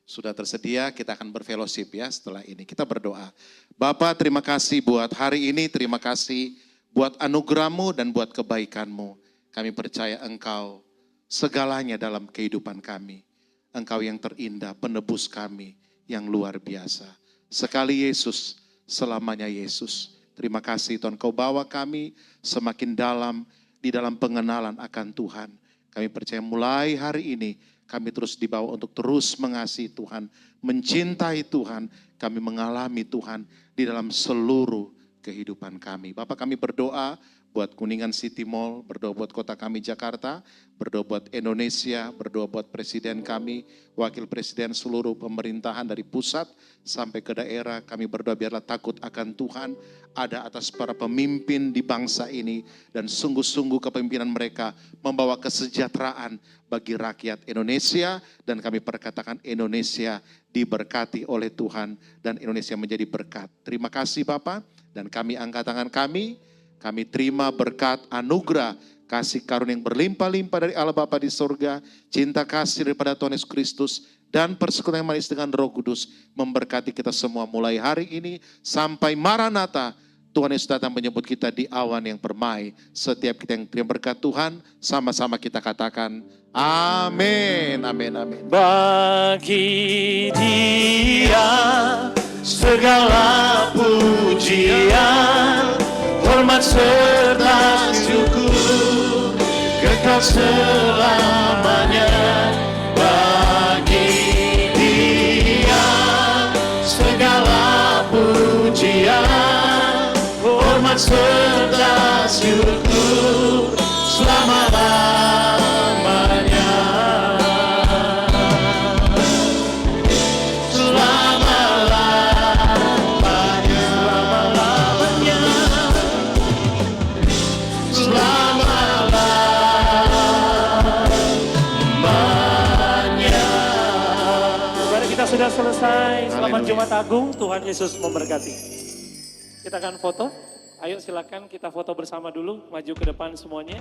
sudah tersedia, kita akan berfellowship ya setelah ini. Kita berdoa. Bapa, terima kasih buat hari ini, terima kasih buat anugerah-Mu dan buat kebaikan-Mu. Kami percaya Engkau segalanya dalam kehidupan kami. Engkau yang terindah, penebus kami yang luar biasa. Sekali Yesus, selamanya Yesus. Terima kasih Tuhan, Kau bawa kami semakin dalam di dalam pengenalan akan Tuhan. Kami percaya mulai hari ini kami terus dibawa untuk terus mengasihi Tuhan, mencintai Tuhan. Kami mengalami Tuhan di dalam seluruh kehidupan kami. Bapak, kami berdoa buat Kuningan City Mall, berdoa buat kota kami Jakarta, berdoa buat Indonesia, berdoa buat presiden kami, wakil presiden, seluruh pemerintahan dari pusat sampai ke daerah. Kami berdoa biarlah takut akan Tuhan ada atas para pemimpin di bangsa ini, dan sungguh-sungguh kepemimpinan mereka membawa kesejahteraan bagi rakyat Indonesia, dan kami perkatakan Indonesia diberkati oleh Tuhan dan Indonesia menjadi berkat. Terima kasih Bapak, dan kami angkat tangan kami terima berkat anugerah kasih karunia yang berlimpah-limpah dari Allah Bapa di surga, cinta kasih daripada Tuhan Yesus Kristus, dan persekutuan yang manis dengan Roh Kudus memberkati kita semua mulai hari ini sampai Maranatha. Tuhan Yesus datang menyebut kita di awan yang permai. Setiap kita yang terima berkat Tuhan, sama-sama kita katakan amin, amin, amin. Bagi Dia segala pujian, hormat serta syukur, kekal selamanya. Bagi Dia segala pujian, hormat serta syukur, selama-lamanya. Selama-lamanya. Selama-lamanya. Selama-lamanya. Mari kita sudah selesai. Selamat Jumat Agung. Tuhan Yesus memberkati. Kita akan foto. Ayo silakan kita foto bersama dulu. Maju ke depan semuanya.